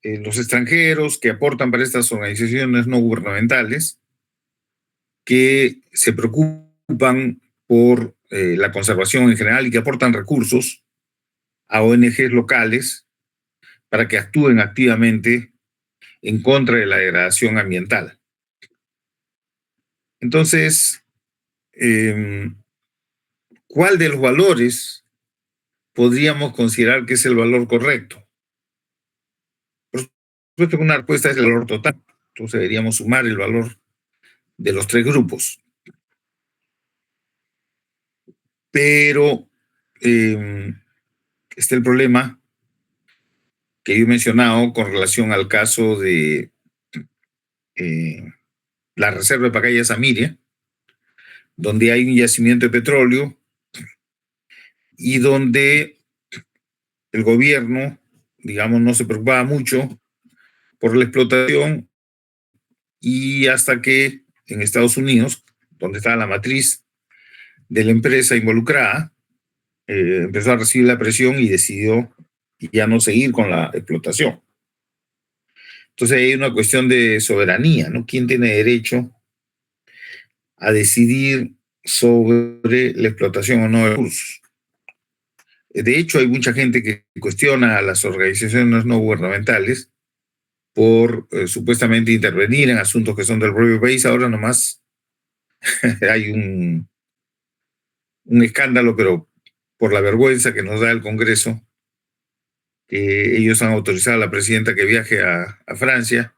los extranjeros que aportan para estas organizaciones no gubernamentales, que se preocupan por la conservación en general y que aportan recursos a ONGs locales para que actúen activamente en contra de la degradación ambiental. Entonces, ¿cuál de los valores podríamos considerar que es el valor correcto? Por supuesto que una respuesta es el valor total. Entonces deberíamos sumar el valor de los tres grupos. Pero está el problema que yo he mencionado con relación al caso de la reserva de Pacaya Samiria, donde hay un yacimiento de petróleo y donde el gobierno, digamos, no se preocupaba mucho por la explotación, y hasta que en Estados Unidos, donde estaba la matriz de la empresa involucrada, empezó a recibir la presión y decidió ya no seguir con la explotación. Entonces hay una cuestión de soberanía, ¿no? ¿Quién tiene derecho a decidir sobre la explotación o no de recursos? De hecho, hay mucha gente que cuestiona a las organizaciones no gubernamentales por supuestamente intervenir en asuntos que son del propio país. Ahora nomás hay un escándalo, pero por la vergüenza que nos da el Congreso, que ellos han autorizado a la presidenta que viaje a Francia,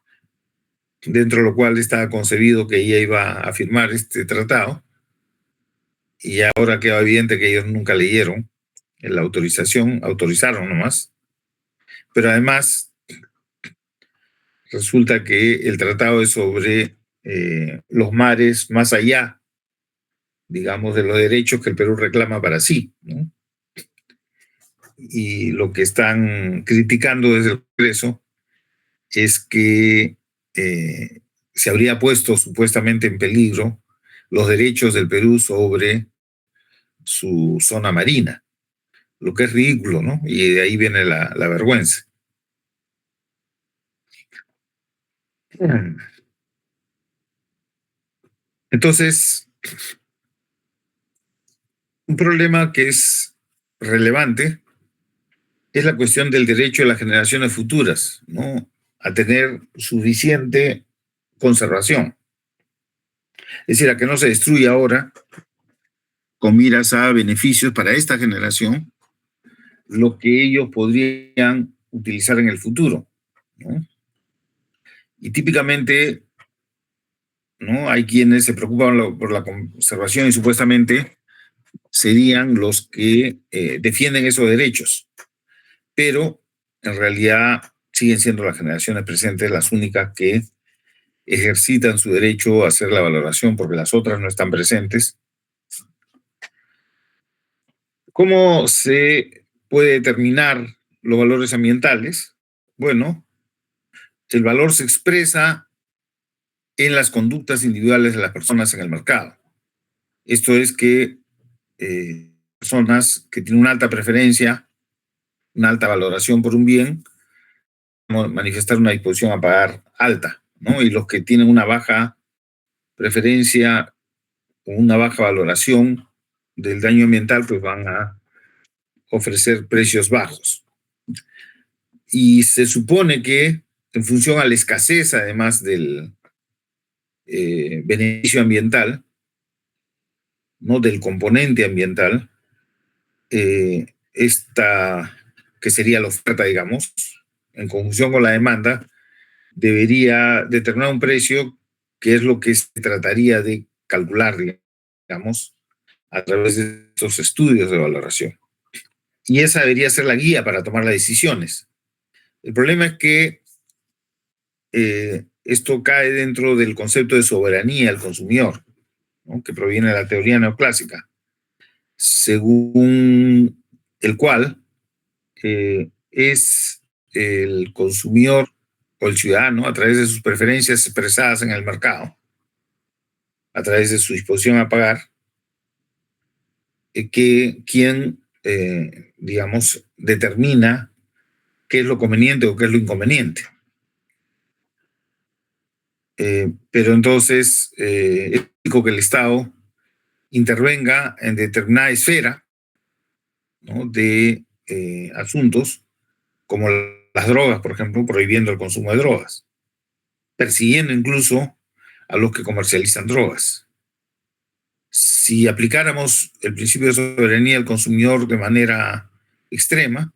dentro de lo cual estaba concebido que ella iba a firmar este tratado, y ahora queda evidente que ellos nunca leyeron la autorización, autorizaron nomás, pero además resulta que el tratado es sobre los mares más allá, digamos, de los derechos que el Perú reclama para sí, ¿no? Y lo que están criticando desde el Congreso es que se habría puesto supuestamente en peligro los derechos del Perú sobre su zona marina, lo que es ridículo, ¿no? Y de ahí viene la vergüenza. Entonces, un problema que es relevante es la cuestión del derecho de las generaciones futuras, ¿no?, a tener suficiente conservación. Es decir, a que no se destruya ahora con miras a beneficios para esta generación lo que ellos podrían utilizar en el futuro, ¿no? Y típicamente, ¿no?, hay quienes se preocupan por la conservación y supuestamente serían los que defienden esos derechos, pero en realidad siguen siendo las generaciones presentes las únicas que ejercitan su derecho a hacer la valoración, porque las otras no están presentes. ¿Cómo se puede determinar los valores ambientales? Bueno, el valor se expresa en las conductas individuales de las personas en el mercado. Esto es que personas que tienen una alta preferencia, una alta valoración por un bien, manifestar una disposición a pagar alta, ¿no? Y los que tienen una baja preferencia o una baja valoración del daño ambiental, pues van a ofrecer precios bajos. Y se supone que en función a la escasez, además del beneficio ambiental, ¿no?, del componente ambiental, esta que sería la oferta, digamos, en conjunción con la demanda, debería determinar un precio que es lo que se trataría de calcular, digamos, a través de estos estudios de valoración. Y esa debería ser la guía para tomar las decisiones. El problema es que esto cae dentro del concepto de soberanía del consumidor, ¿no?, que proviene de la teoría neoclásica, según el cual es el consumidor o el ciudadano, a través de sus preferencias expresadas en el mercado, a través de su disposición a pagar, quien, digamos, determina qué es lo conveniente o qué es lo inconveniente. Pero entonces, que el Estado intervenga en determinada esfera, ¿no?, de asuntos como las drogas, por ejemplo, prohibiendo el consumo de drogas, persiguiendo incluso a los que comercializan drogas. Si aplicáramos el principio de soberanía del consumidor de manera extrema,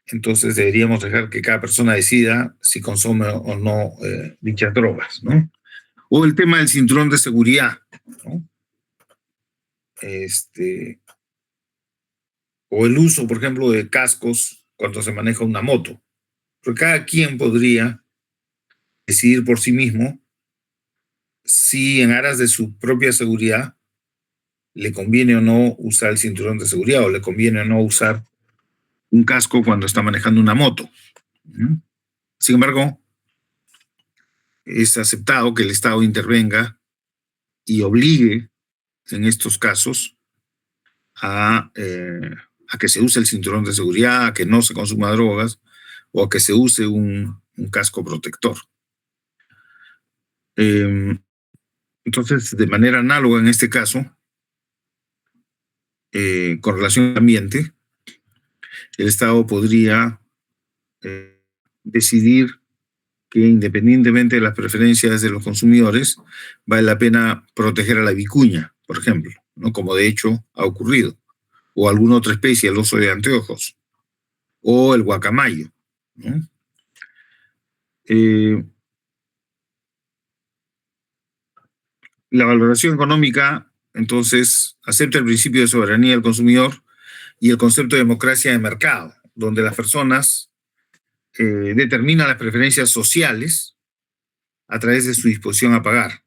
entonces deberíamos dejar que cada persona decida si consume o no dichas drogas, ¿no? O el tema del cinturón de seguridad, ¿no? O el uso, por ejemplo, de cascos cuando se maneja una moto. Porque cada quien podría decidir por sí mismo si en aras de su propia seguridad le conviene o no usar el cinturón de seguridad o le conviene o no usar un casco cuando está manejando una moto. Sin embargo, es aceptado que el Estado intervenga y obligue en estos casos a que se use el cinturón de seguridad, a que no se consuma drogas o a que se use un casco protector. Entonces, de manera análoga en este caso, con relación al ambiente, el Estado podría decidir que independientemente de las preferencias de los consumidores, vale la pena proteger a la vicuña, por ejemplo, ¿no?, como de hecho ha ocurrido, o alguna otra especie, el oso de anteojos, o el guacamayo, ¿no? La valoración económica, entonces, acepta el principio de soberanía del consumidor y el concepto de democracia de mercado, donde las personas determinan las preferencias sociales a través de su disposición a pagar,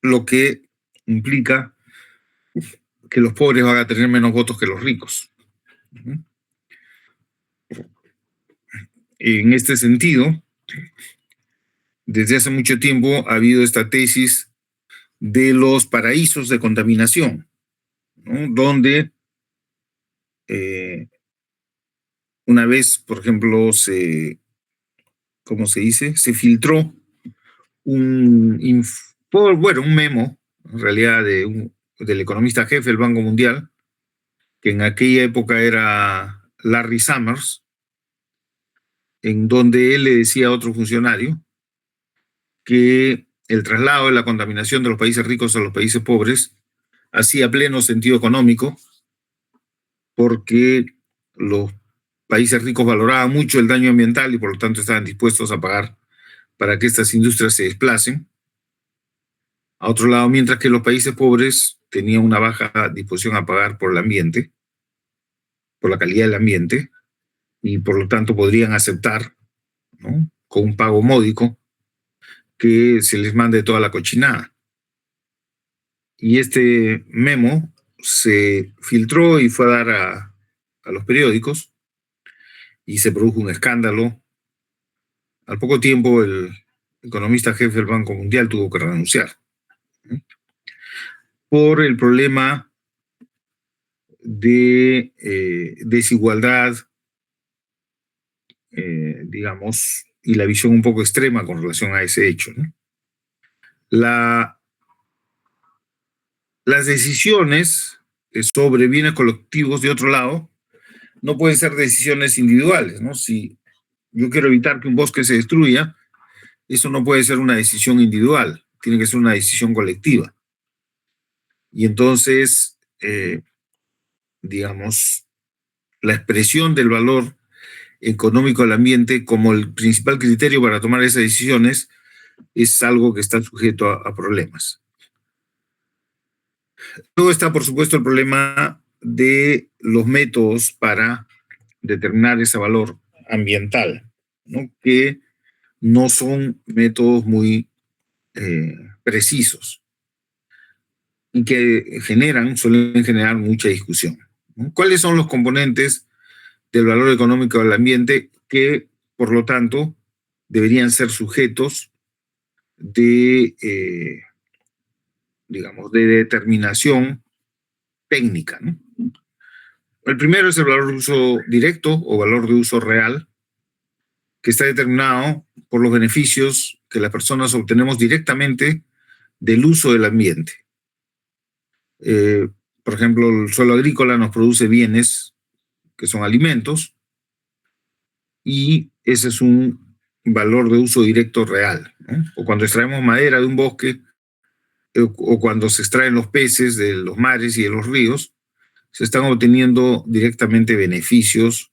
lo que implica que los pobres van a tener menos votos que los ricos. En este sentido, desde hace mucho tiempo ha habido esta tesis de los paraísos de contaminación, ¿no?, donde una vez, por ejemplo, se filtró un memo, en realidad, del economista jefe del Banco Mundial, que en aquella época era Larry Summers, en donde él le decía a otro funcionario que el traslado de la contaminación de los países ricos a los países pobres hacía pleno sentido económico, porque los países ricos valoraban mucho el daño ambiental y por lo tanto estaban dispuestos a pagar para que estas industrias se desplacen a otro lado, mientras que los países pobres tenían una baja disposición a pagar por el ambiente, por la calidad del ambiente, y por lo tanto podrían aceptar, ¿no?, con un pago módico, que se les mande toda la cochinada. Y este memo se filtró y fue a dar a los periódicos y se produjo un escándalo. Al poco tiempo, el economista jefe del Banco Mundial tuvo que renunciar, ¿no?, por el problema de desigualdad, digamos, y la visión un poco extrema con relación a ese hecho, ¿no? Las decisiones sobre bienes colectivos, de otro lado, no pueden ser decisiones individuales, ¿no? Si yo quiero evitar que un bosque se destruya, eso no puede ser una decisión individual, tiene que ser una decisión colectiva. Y entonces, digamos, la expresión del valor económico del ambiente como el principal criterio para tomar esas decisiones es algo que está sujeto a problemas. Luego está, por supuesto, el problema de los métodos para determinar ese valor ambiental, ¿no?, que no son métodos muy precisos y que suelen generar mucha discusión, ¿no? ¿Cuáles son los componentes del valor económico del ambiente que, por lo tanto, deberían ser sujetos de, digamos, de determinación técnica, ¿no? El primero es el valor de uso directo o valor de uso real, que está determinado por los beneficios que las personas obtenemos directamente del uso del ambiente. Por ejemplo, el suelo agrícola nos produce bienes que son alimentos y ese es un valor de uso directo real, ¿no? O cuando extraemos madera de un bosque o cuando se extraen los peces de los mares y de los ríos, se están obteniendo directamente beneficios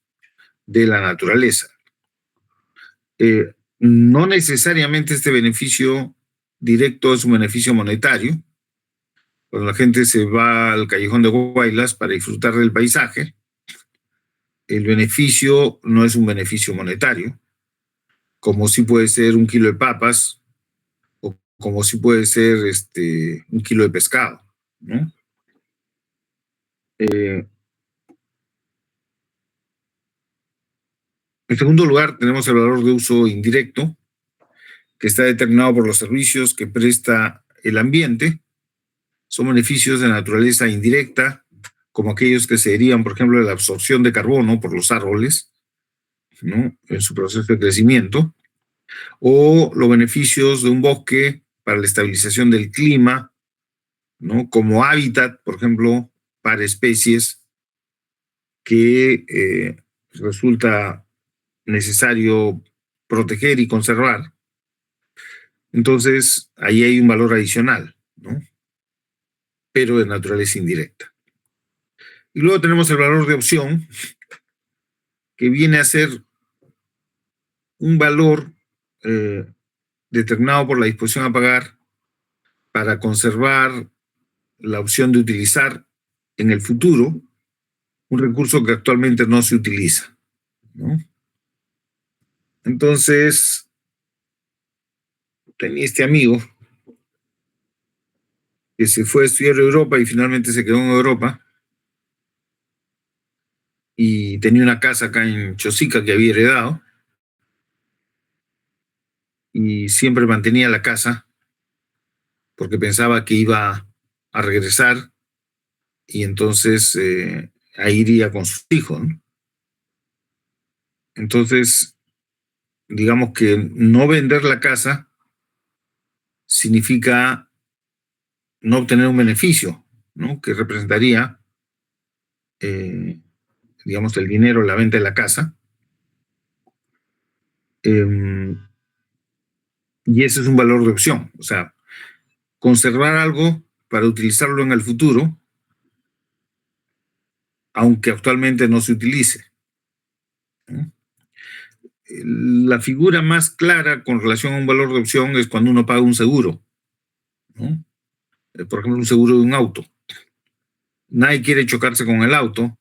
de la naturaleza. No necesariamente este beneficio directo es un beneficio monetario. Cuando la gente se va al Callejón de Guaylas para disfrutar del paisaje, el beneficio no es un beneficio monetario, como sí puede ser un kilo de papas o como sí puede ser un kilo de pescado, ¿no? En segundo lugar, tenemos el valor de uso indirecto, que está determinado por los servicios que presta el ambiente. Son beneficios de naturaleza indirecta, como aquellos que se derivan, por ejemplo, de la absorción de carbono por los árboles, ¿no?, en su proceso de crecimiento, o los beneficios de un bosque para la estabilización del clima, ¿no?, como hábitat, por ejemplo, para especies que resulta necesario proteger y conservar. Entonces, ahí hay un valor adicional, ¿no?, pero de naturaleza indirecta. Y luego tenemos el valor de opción, que viene a ser un valor determinado por la disposición a pagar para conservar la opción de utilizar en el futuro un recurso que actualmente no se utiliza, ¿no? Entonces, tenía este amigo que se fue a estudiar a Europa y finalmente se quedó en Europa y tenía una casa acá en Chosica que había heredado y siempre mantenía la casa porque pensaba que iba a regresar y entonces ahí iría con sus hijos, ¿no? Entonces, digamos que no vender la casa significa no obtener un beneficio, ¿no?, que representaría, digamos, el dinero, la venta de la casa. Y ese es un valor de opción, o sea, conservar algo para utilizarlo en el futuro, aunque actualmente no se utilice, ¿no? La figura más clara con relación a un valor de opción es cuando uno paga un seguro, ¿no? Por ejemplo, un seguro de un auto. Nadie quiere chocarse con el auto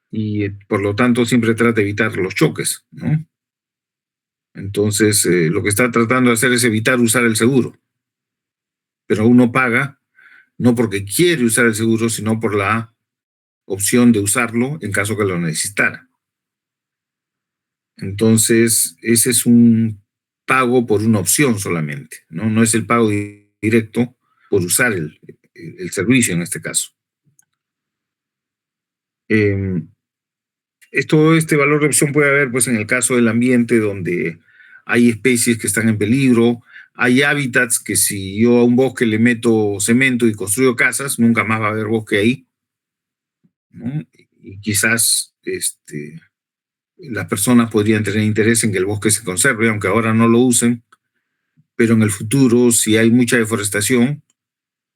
y por lo tanto siempre trata de evitar los choques, ¿no? Entonces, lo que está tratando de hacer es evitar usar el seguro. Pero uno paga no porque quiere usar el seguro, sino por la opción de usarlo en caso que lo necesitara. Entonces, ese es un pago por una opción solamente, ¿no? No es el pago directo por usar el servicio en este caso. Este valor de opción puede haber, pues, en el caso del ambiente donde hay especies que están en peligro, hay hábitats que si yo a un bosque le meto cemento y construyo casas, nunca más va a haber bosque ahí, ¿no? Y quizás las personas podrían tener interés en que el bosque se conserve, aunque ahora no lo usen, pero en el futuro, si hay mucha deforestación,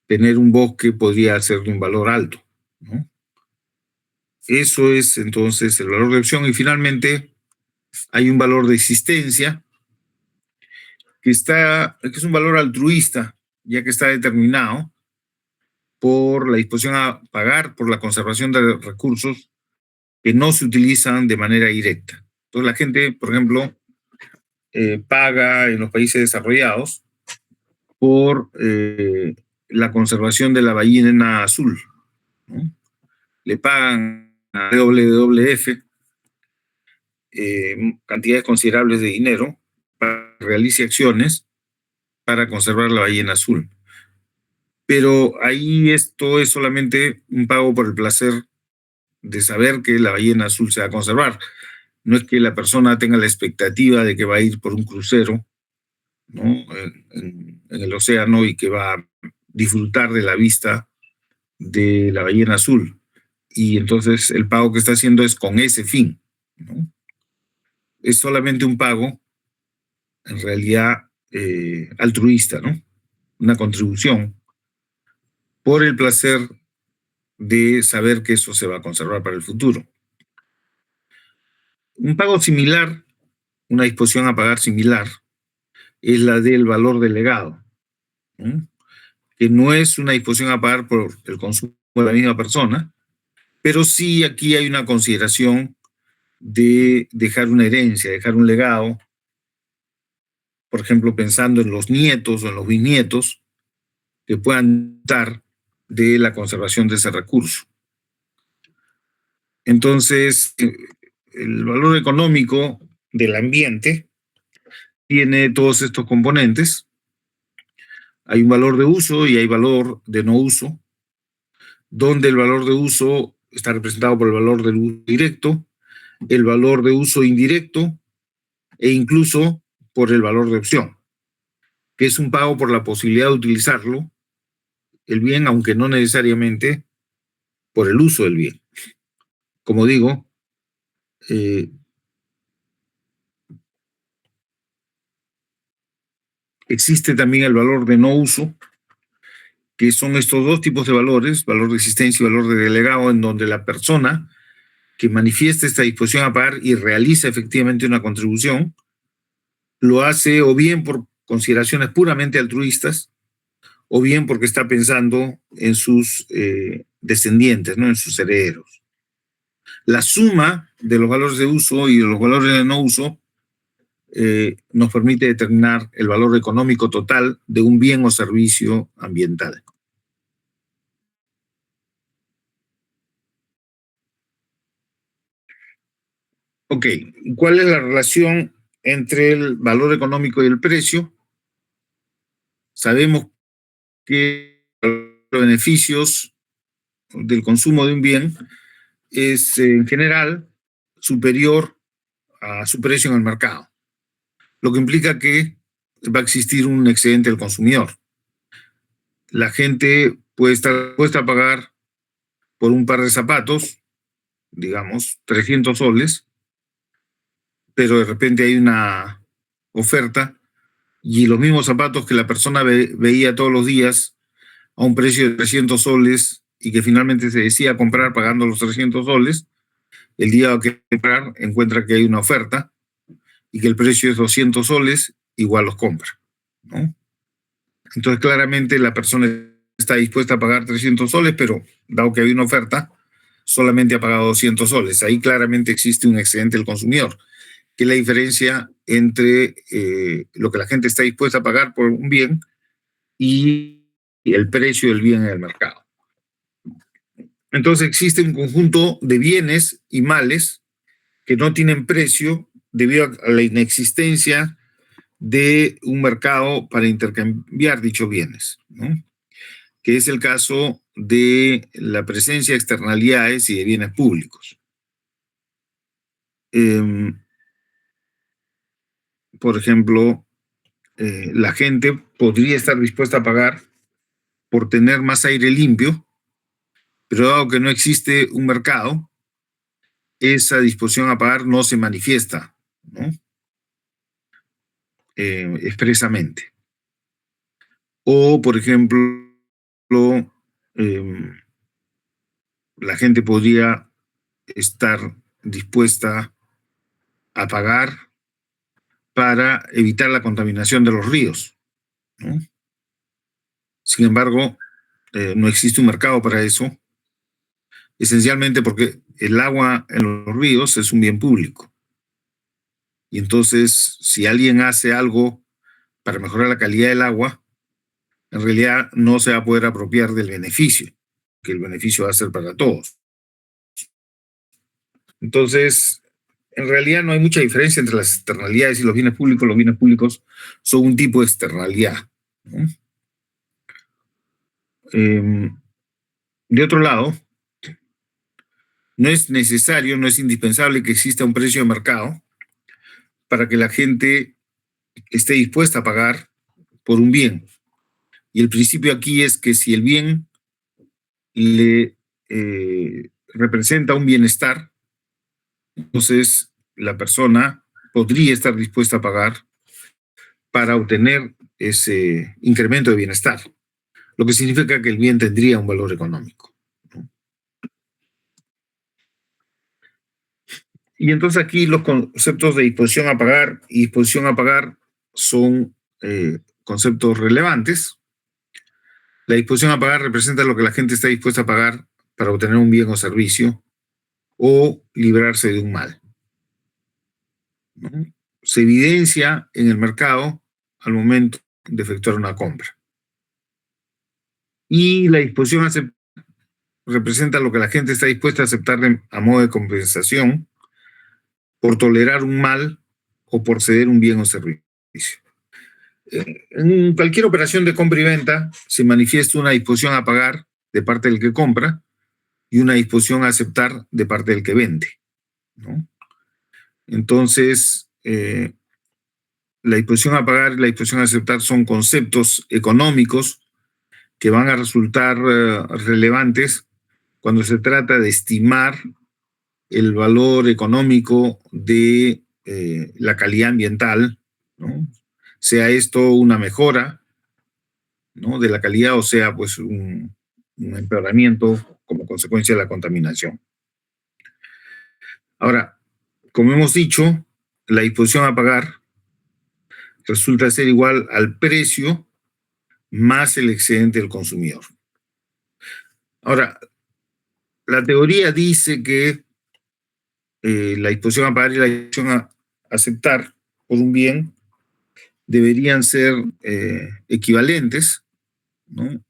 tener un bosque podría ser de un valor alto, ¿no? Eso es entonces el valor de opción. Y finalmente hay un valor de existencia que es un valor altruista, ya que está determinado por la disposición a pagar por la conservación de recursos que no se utilizan de manera directa. Entonces la gente, por ejemplo, paga en los países desarrollados por la conservación de la ballena azul, ¿no? Le pagan a WWF cantidades considerables de dinero para que realice acciones para conservar la ballena azul. Pero ahí esto es solamente un pago por el placer de saber que la ballena azul se va a conservar. No es que la persona tenga la expectativa de que va a ir por un crucero, ¿no? En el océano y que va a disfrutar de la vista de la ballena azul. Y entonces el pago que está haciendo es con ese fin, ¿no? Es solamente un pago, en realidad, altruista, ¿no? Una contribución por el placer de saber que eso se va a conservar para el futuro. Un pago similar, una disposición a pagar similar, es la del valor del legado, ¿no? Que no es una disposición a pagar por el consumo de la misma persona, pero sí aquí hay una consideración de dejar una herencia, dejar un legado, por ejemplo, pensando en los nietos o en los bisnietos que puedan dar de la conservación de ese recurso. Entonces, el valor económico del ambiente tiene todos estos componentes. Hay un valor de uso y hay valor de no uso, donde el valor de uso está representado por el valor del uso directo, el valor de uso indirecto e incluso por el valor de opción, que es un pago por la posibilidad de utilizarlo, el bien, aunque no necesariamente por el uso del bien. Como digo, existe también el valor de no uso, que son estos dos tipos de valores, valor de existencia y valor de delegado, en donde la persona que manifiesta esta disposición a pagar y realiza efectivamente una contribución, lo hace o bien por consideraciones puramente altruistas, o bien porque está pensando en sus descendientes, ¿no? En sus herederos. La suma de los valores de uso y de los valores de no uso nos permite determinar el valor económico total de un bien o servicio ambiental. Ok, ¿cuál es la relación entre el valor económico y el precio? Sabemos que los beneficios del consumo de un bien es en general superior a su precio en el mercado, lo que implica que va a existir un excedente del consumidor. La gente puede estar dispuesta a pagar por un par de zapatos, digamos, 300 soles, pero de repente hay una oferta y los mismos zapatos que la persona veía todos los días a un precio de 300 soles y que finalmente se decía comprar pagando los 300 soles, el día que comprar encuentra que hay una oferta y que el precio es 200 soles, igual los compra, ¿no? Entonces claramente la persona está dispuesta a pagar 300 soles, pero dado que había una oferta, solamente ha pagado 200 soles. Ahí claramente existe un excedente del consumidor, que es la diferencia entre lo que la gente está dispuesta a pagar por un bien y el precio del bien en el mercado. Entonces existe un conjunto de bienes y males que no tienen precio debido a la inexistencia de un mercado para intercambiar dichos bienes, ¿no? Que es el caso de la presencia de externalidades y de bienes públicos. Por ejemplo, la gente podría estar dispuesta a pagar por tener más aire limpio, pero dado que no existe un mercado, esa disposición a pagar no se manifiesta, ¿no? Expresamente. O, por ejemplo, la gente podría estar dispuesta a pagar para evitar la contaminación de los ríos, ¿no? Sin embargo, no existe un mercado para eso, esencialmente porque el agua en los ríos es un bien público. Y entonces, si alguien hace algo para mejorar la calidad del agua, en realidad no se va a poder apropiar del beneficio, que el beneficio va a ser para todos. Entonces, en realidad no hay mucha diferencia entre las externalidades y los bienes públicos. Los bienes públicos son un tipo de externalidad, ¿no? De otro lado, no es necesario, no es indispensable que exista un precio de mercado para que la gente esté dispuesta a pagar por un bien. Y el principio aquí es que si el bien le representa un bienestar, entonces la persona podría estar dispuesta a pagar para obtener ese incremento de bienestar, lo que significa que el bien tendría un valor económico, ¿no? Y entonces aquí los conceptos de disposición a pagar y disposición a pagar son conceptos relevantes. La disposición a pagar representa lo que la gente está dispuesta a pagar para obtener un bien o servicio o librarse de un mal, ¿no? Se evidencia en el mercado al momento de efectuar una compra. Y la disposición a aceptar representa lo que la gente está dispuesta a aceptar a modo de compensación por tolerar un mal o por ceder un bien o servicio. En cualquier operación de compra y venta se manifiesta una disposición a pagar de parte del que compra y una disposición a aceptar de parte del que vende, ¿no? Entonces, la disposición a pagar y la disposición a aceptar son conceptos económicos que van a resultar relevantes cuando se trata de estimar el valor económico de la calidad ambiental, ¿no? Sea esto una mejora, ¿no?, de la calidad, o sea, pues un empeoramiento como consecuencia de la contaminación. Ahora, como hemos dicho, la disposición a pagar resulta ser igual al precio más el excedente del consumidor. Ahora, la teoría dice que la disposición a pagar y la disposición a aceptar por un bien deberían ser equivalentes, ¿no?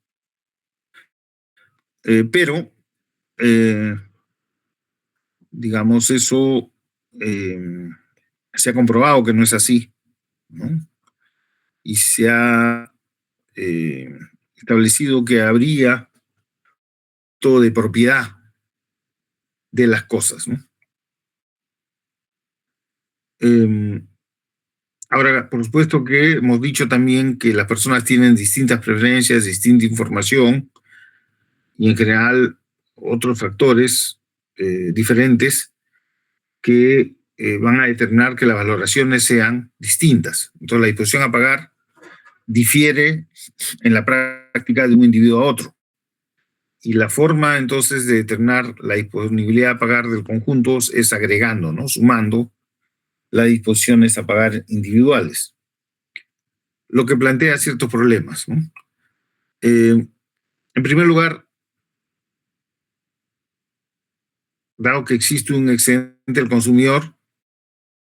Pero, digamos, eso se ha comprobado que no es así, ¿no? Y se ha establecido que habría todo de propiedad de las cosas, ¿no? Ahora, por supuesto que hemos dicho también que las personas tienen distintas preferencias, distinta información y en general otros factores diferentes que van a determinar que las valoraciones sean distintas. Entonces, la disposición a pagar difiere en la práctica de un individuo a otro. Y la forma entonces de determinar la disponibilidad a pagar del conjunto es agregando, ¿no?, sumando las disposiciones a pagar individuales, lo que plantea ciertos problemas, ¿no? En primer lugar, dado que existe un excedente del consumidor,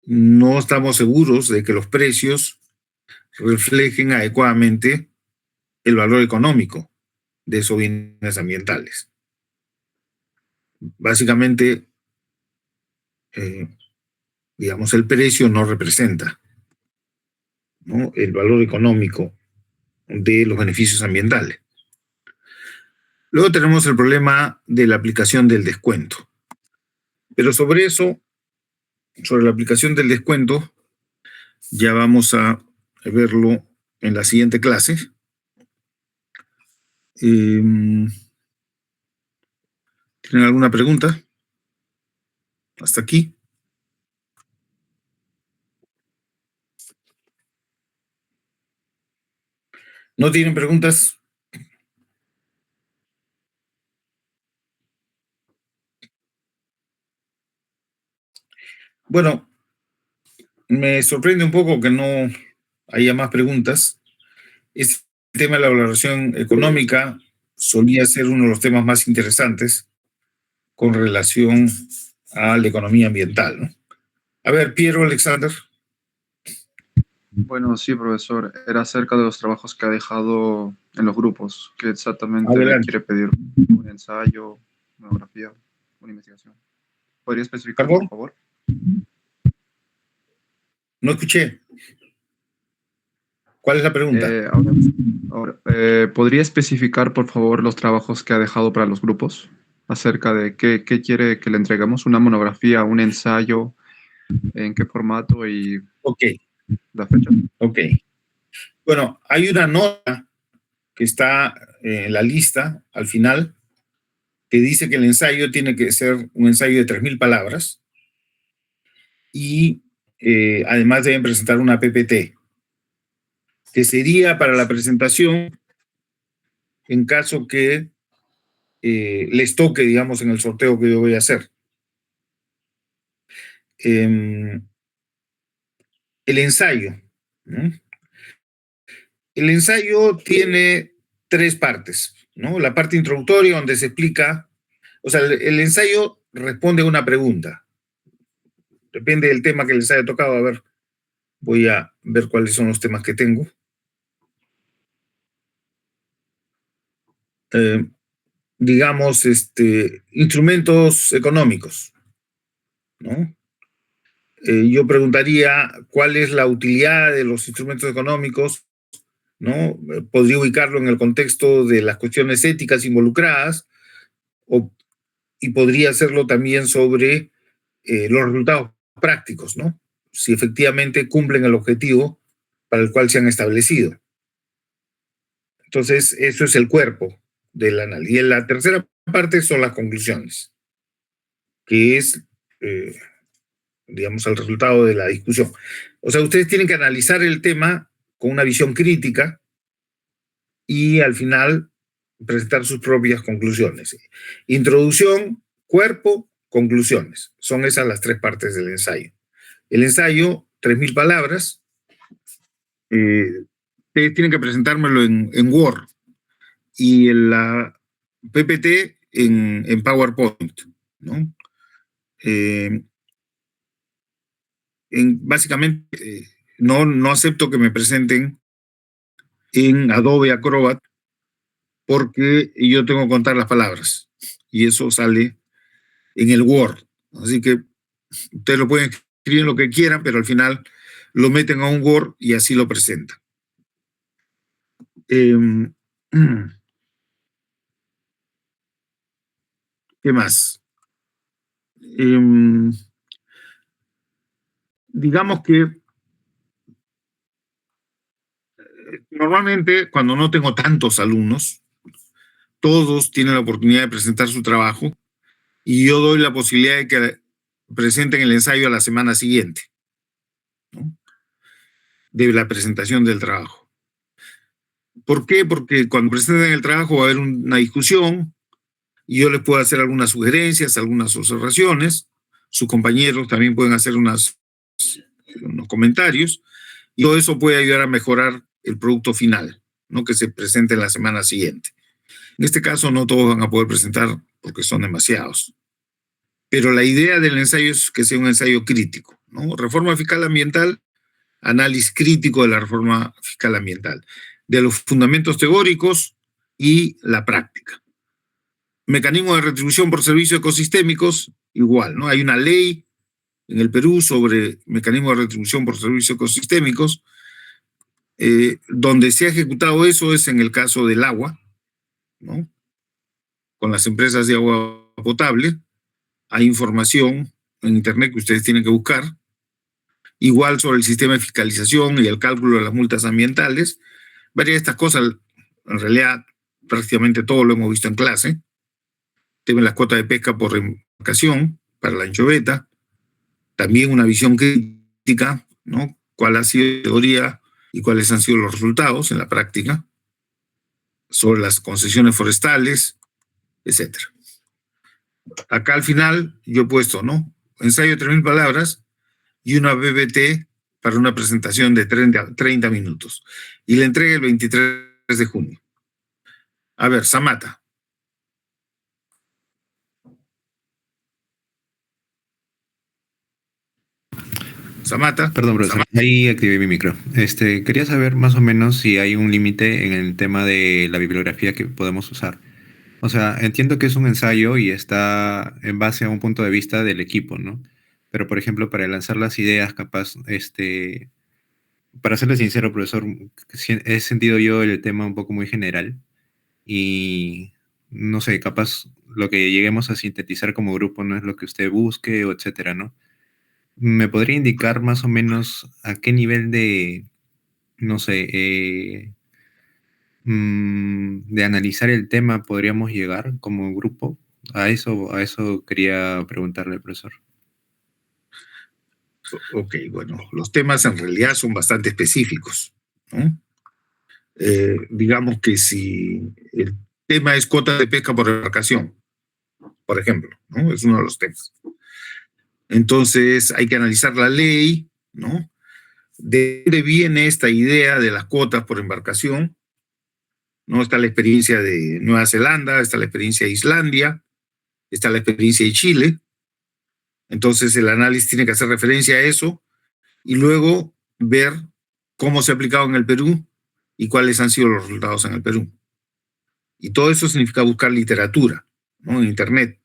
no estamos seguros de que los precios reflejen adecuadamente el valor económico de esos bienes ambientales. Básicamente, digamos, el precio no representa, ¿no?, el valor económico de los beneficios ambientales. Luego tenemos el problema de la aplicación del descuento. Pero sobre eso, sobre la aplicación del descuento, ya vamos a verlo en la siguiente clase. ¿Tienen alguna pregunta? ¿Hasta aquí? ¿No tienen preguntas? Bueno, me sorprende un poco que no haya más preguntas. Este tema de la valoración económica solía ser uno de los temas más interesantes con relación a la economía ambiental, ¿no? A ver, Piero Alexander.
Bueno, sí, profesor. Era acerca de los trabajos que ha dejado en los grupos, que exactamente
Adelante.
quiere pedir un ensayo, una monografía, una investigación. ¿Podría especificar, por favor?
No escuché. ¿Cuál es la pregunta?
¿Podría especificar, por favor, los trabajos que ha dejado para los grupos? Acerca de qué quiere que le entreguemos, una monografía, un ensayo, en qué formato y...
Ok.
la fecha.
Ok. Bueno, hay una nota que está en la lista al final que dice que el ensayo tiene que ser un ensayo de 3.000 palabras y además deben presentar una PPT, que sería para la presentación en caso que les toque, digamos, en el sorteo que yo voy a hacer. El ensayo, ¿no? El ensayo tiene 3 partes, ¿no? La parte introductoria donde se explica, o sea, el ensayo responde a una pregunta. Depende del tema que les haya tocado. A ver, voy a ver cuáles son los temas que tengo. Digamos, instrumentos económicos, ¿no? Yo preguntaría cuál es la utilidad de los instrumentos económicos, ¿no? Podría ubicarlo en el contexto de las cuestiones éticas involucradas y podría hacerlo también sobre los resultados prácticos, ¿no? Si efectivamente cumplen el objetivo para el cual se han establecido. Entonces, eso es el cuerpo del análisis. Y en la tercera parte son las conclusiones, que es, digamos, el resultado de la discusión. O sea, ustedes tienen que analizar el tema con una visión crítica y al final presentar sus propias conclusiones. Introducción, cuerpo, conclusiones. Son esas las 3 partes del ensayo. El ensayo, 3.000 palabras. Ustedes tienen que presentármelo en Word y en la PPT en PowerPoint, ¿no? Básicamente, no acepto que me presenten en Adobe Acrobat porque yo tengo que contar las palabras y eso sale en el Word. Así que ustedes lo pueden escribir en lo que quieran, pero al final lo meten a un Word y así lo presentan. ¿Qué más? Digamos que normalmente cuando no tengo tantos alumnos, todos tienen la oportunidad de presentar su trabajo y yo doy la posibilidad de que presenten el ensayo a la semana siguiente, ¿no? De la presentación del trabajo. ¿Por qué? Porque cuando presenten el trabajo va a haber una discusión y yo les puedo hacer algunas sugerencias, algunas observaciones. Sus compañeros también pueden hacer unos comentarios y todo eso puede ayudar a mejorar el producto final, ¿no? Que se presente en la semana siguiente. En este caso no todos van a poder presentar porque son demasiados. Pero la idea del ensayo es que sea un ensayo crítico, ¿no? Reforma fiscal ambiental, análisis crítico de la reforma fiscal ambiental, de los fundamentos teóricos y la práctica. Mecanismo de retribución por servicios ecosistémicos, igual, ¿no? Hay una ley en el Perú sobre mecanismo de retribución por servicios ecosistémicos. Donde se ha ejecutado eso es en el caso del agua, ¿no? Con las empresas de agua potable. Hay información en internet que ustedes tienen que buscar. Igual sobre el sistema de fiscalización y el cálculo de las multas ambientales. Varias de estas cosas, en realidad, prácticamente todo lo hemos visto en clase. Tienen las cuotas de pesca por embarcación para la anchoveta. También una visión crítica, ¿no? ¿Cuál ha sido la teoría y cuáles han sido los resultados en la práctica? Sobre las concesiones forestales, etc. Acá al final yo he puesto, ¿no? Ensayo de 3.000 palabras y una PPT para una presentación de 30 minutos. Y la entrega el 23 de junio. A ver, Samata. Samata.
Perdón, profesor. Ahí activé mi micro. Quería saber más o menos si hay un límite en el tema de la bibliografía que podemos usar. O sea, entiendo que es un ensayo y está en base a un punto de vista del equipo, ¿no? Pero, por ejemplo, para lanzar las ideas, capaz, para serle sincero, profesor, he sentido yo el tema un poco muy general y, no sé, capaz lo que lleguemos a sintetizar como grupo no es lo que usted busque, o etcétera, ¿no? ¿me podría indicar más o menos a qué nivel de, no sé, de analizar el tema podríamos llegar como grupo? A eso quería preguntarle al profesor.
Ok, bueno, los temas en realidad son bastante específicos, ¿no? Digamos que si el tema es cuotas de pesca por embarcación, por ejemplo, ¿no? Es uno de los temas. Entonces hay que analizar la ley, ¿no? ¿De dónde viene esta idea de las cuotas por embarcación? ¿No? Está la experiencia de Nueva Zelanda, está la experiencia de Islandia, está la experiencia de Chile. Entonces el análisis tiene que hacer referencia a eso y luego ver cómo se ha aplicado en el Perú y cuáles han sido los resultados en el Perú. Y todo eso significa buscar literatura, ¿no? En Internet.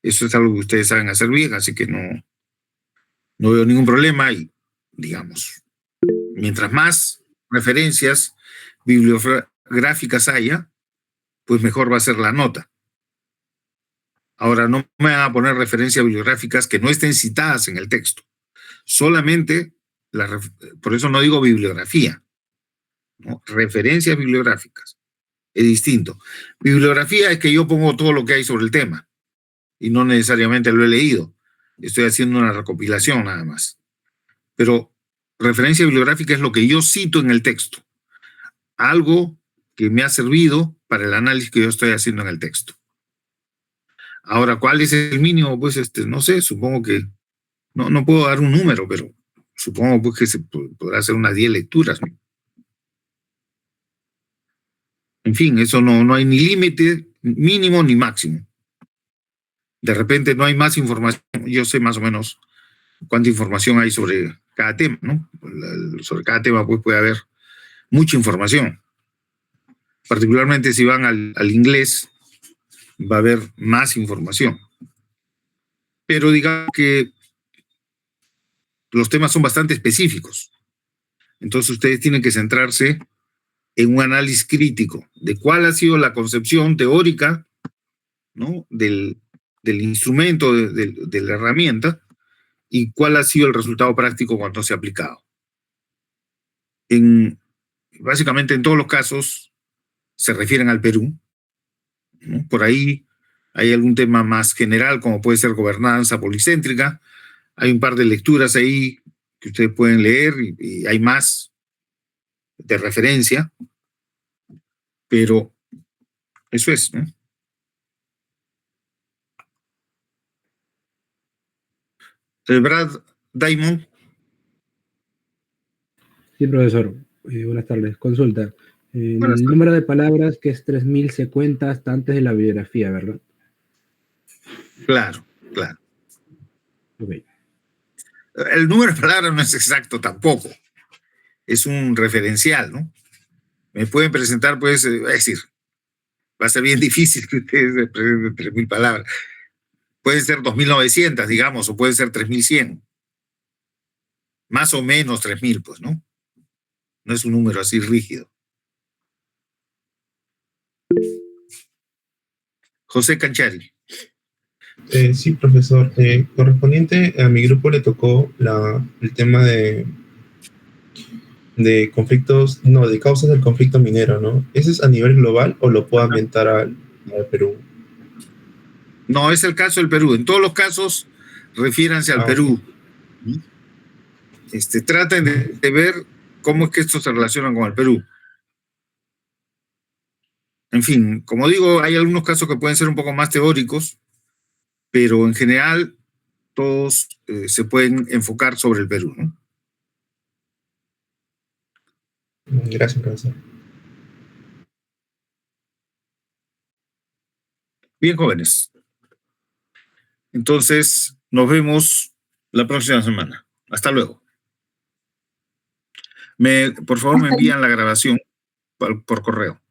Eso es algo que ustedes saben hacer bien, así que no veo ningún problema y, digamos, mientras más referencias bibliográficas haya, pues mejor va a ser la nota. Ahora, no me van a poner referencias bibliográficas que no estén citadas en el texto. Solamente, por eso no digo bibliografía, ¿no? Referencias bibliográficas. Es distinto. Bibliografía es que yo pongo todo lo que hay sobre el tema y no necesariamente lo he leído. Estoy haciendo una recopilación nada más. Pero referencia bibliográfica es lo que yo cito en el texto. Algo que me ha servido para el análisis que yo estoy haciendo en el texto. Ahora, ¿cuál es el mínimo? Pues no sé, supongo que no puedo dar un número, pero supongo pues que se podrá hacer unas 10 lecturas, ¿no? En fin, eso no hay ni límite mínimo ni máximo. De repente no hay más información. Yo sé más o menos cuánta información hay sobre cada tema, ¿no? Sobre cada tema pues puede haber mucha información. Particularmente si van al inglés, va a haber más información. Pero digamos que los temas son bastante específicos. Entonces ustedes tienen que centrarse en un análisis crítico de cuál ha sido la concepción teórica, ¿no? del instrumento, de la herramienta, y cuál ha sido el resultado práctico cuando se ha aplicado. Básicamente en todos los casos se refieren al Perú, ¿no? Por ahí hay algún tema más general, como puede ser gobernanza policéntrica. Hay un par de lecturas ahí que ustedes pueden leer y hay más de referencia, pero eso es, ¿no? Brad Diamond.
Sí, profesor. Buenas tardes. Consulta. El número de palabras, que es 3000, se cuenta hasta antes de la bibliografía, ¿verdad?
Claro, claro.
Okay.
El número de palabras no es exacto tampoco. Es un referencial, ¿no? Me pueden presentar, pues, es decir, va a ser bien difícil que ustedes presenten 3000 palabras. Pueden ser 2900, digamos, o pueden ser 3100. Más o menos 3000, pues, ¿no? No es un número así rígido. José Canchari.
Sí, profesor. Correspondiente a mi grupo le tocó el tema de conflictos, no, de causas del conflicto minero, ¿no? ¿Ese es a nivel global o lo puedo ambientar al Perú?
No, es el caso del Perú. En todos los casos, refiéranse al Perú. Traten de ver cómo es que esto se relaciona con el Perú. En fin, como digo, hay algunos casos que pueden ser un poco más teóricos, pero en general todos se pueden enfocar sobre el Perú, ¿no?
Gracias, profesor.
Bien, jóvenes. Entonces, nos vemos la próxima semana. Hasta luego. Por favor, me envían la grabación por correo.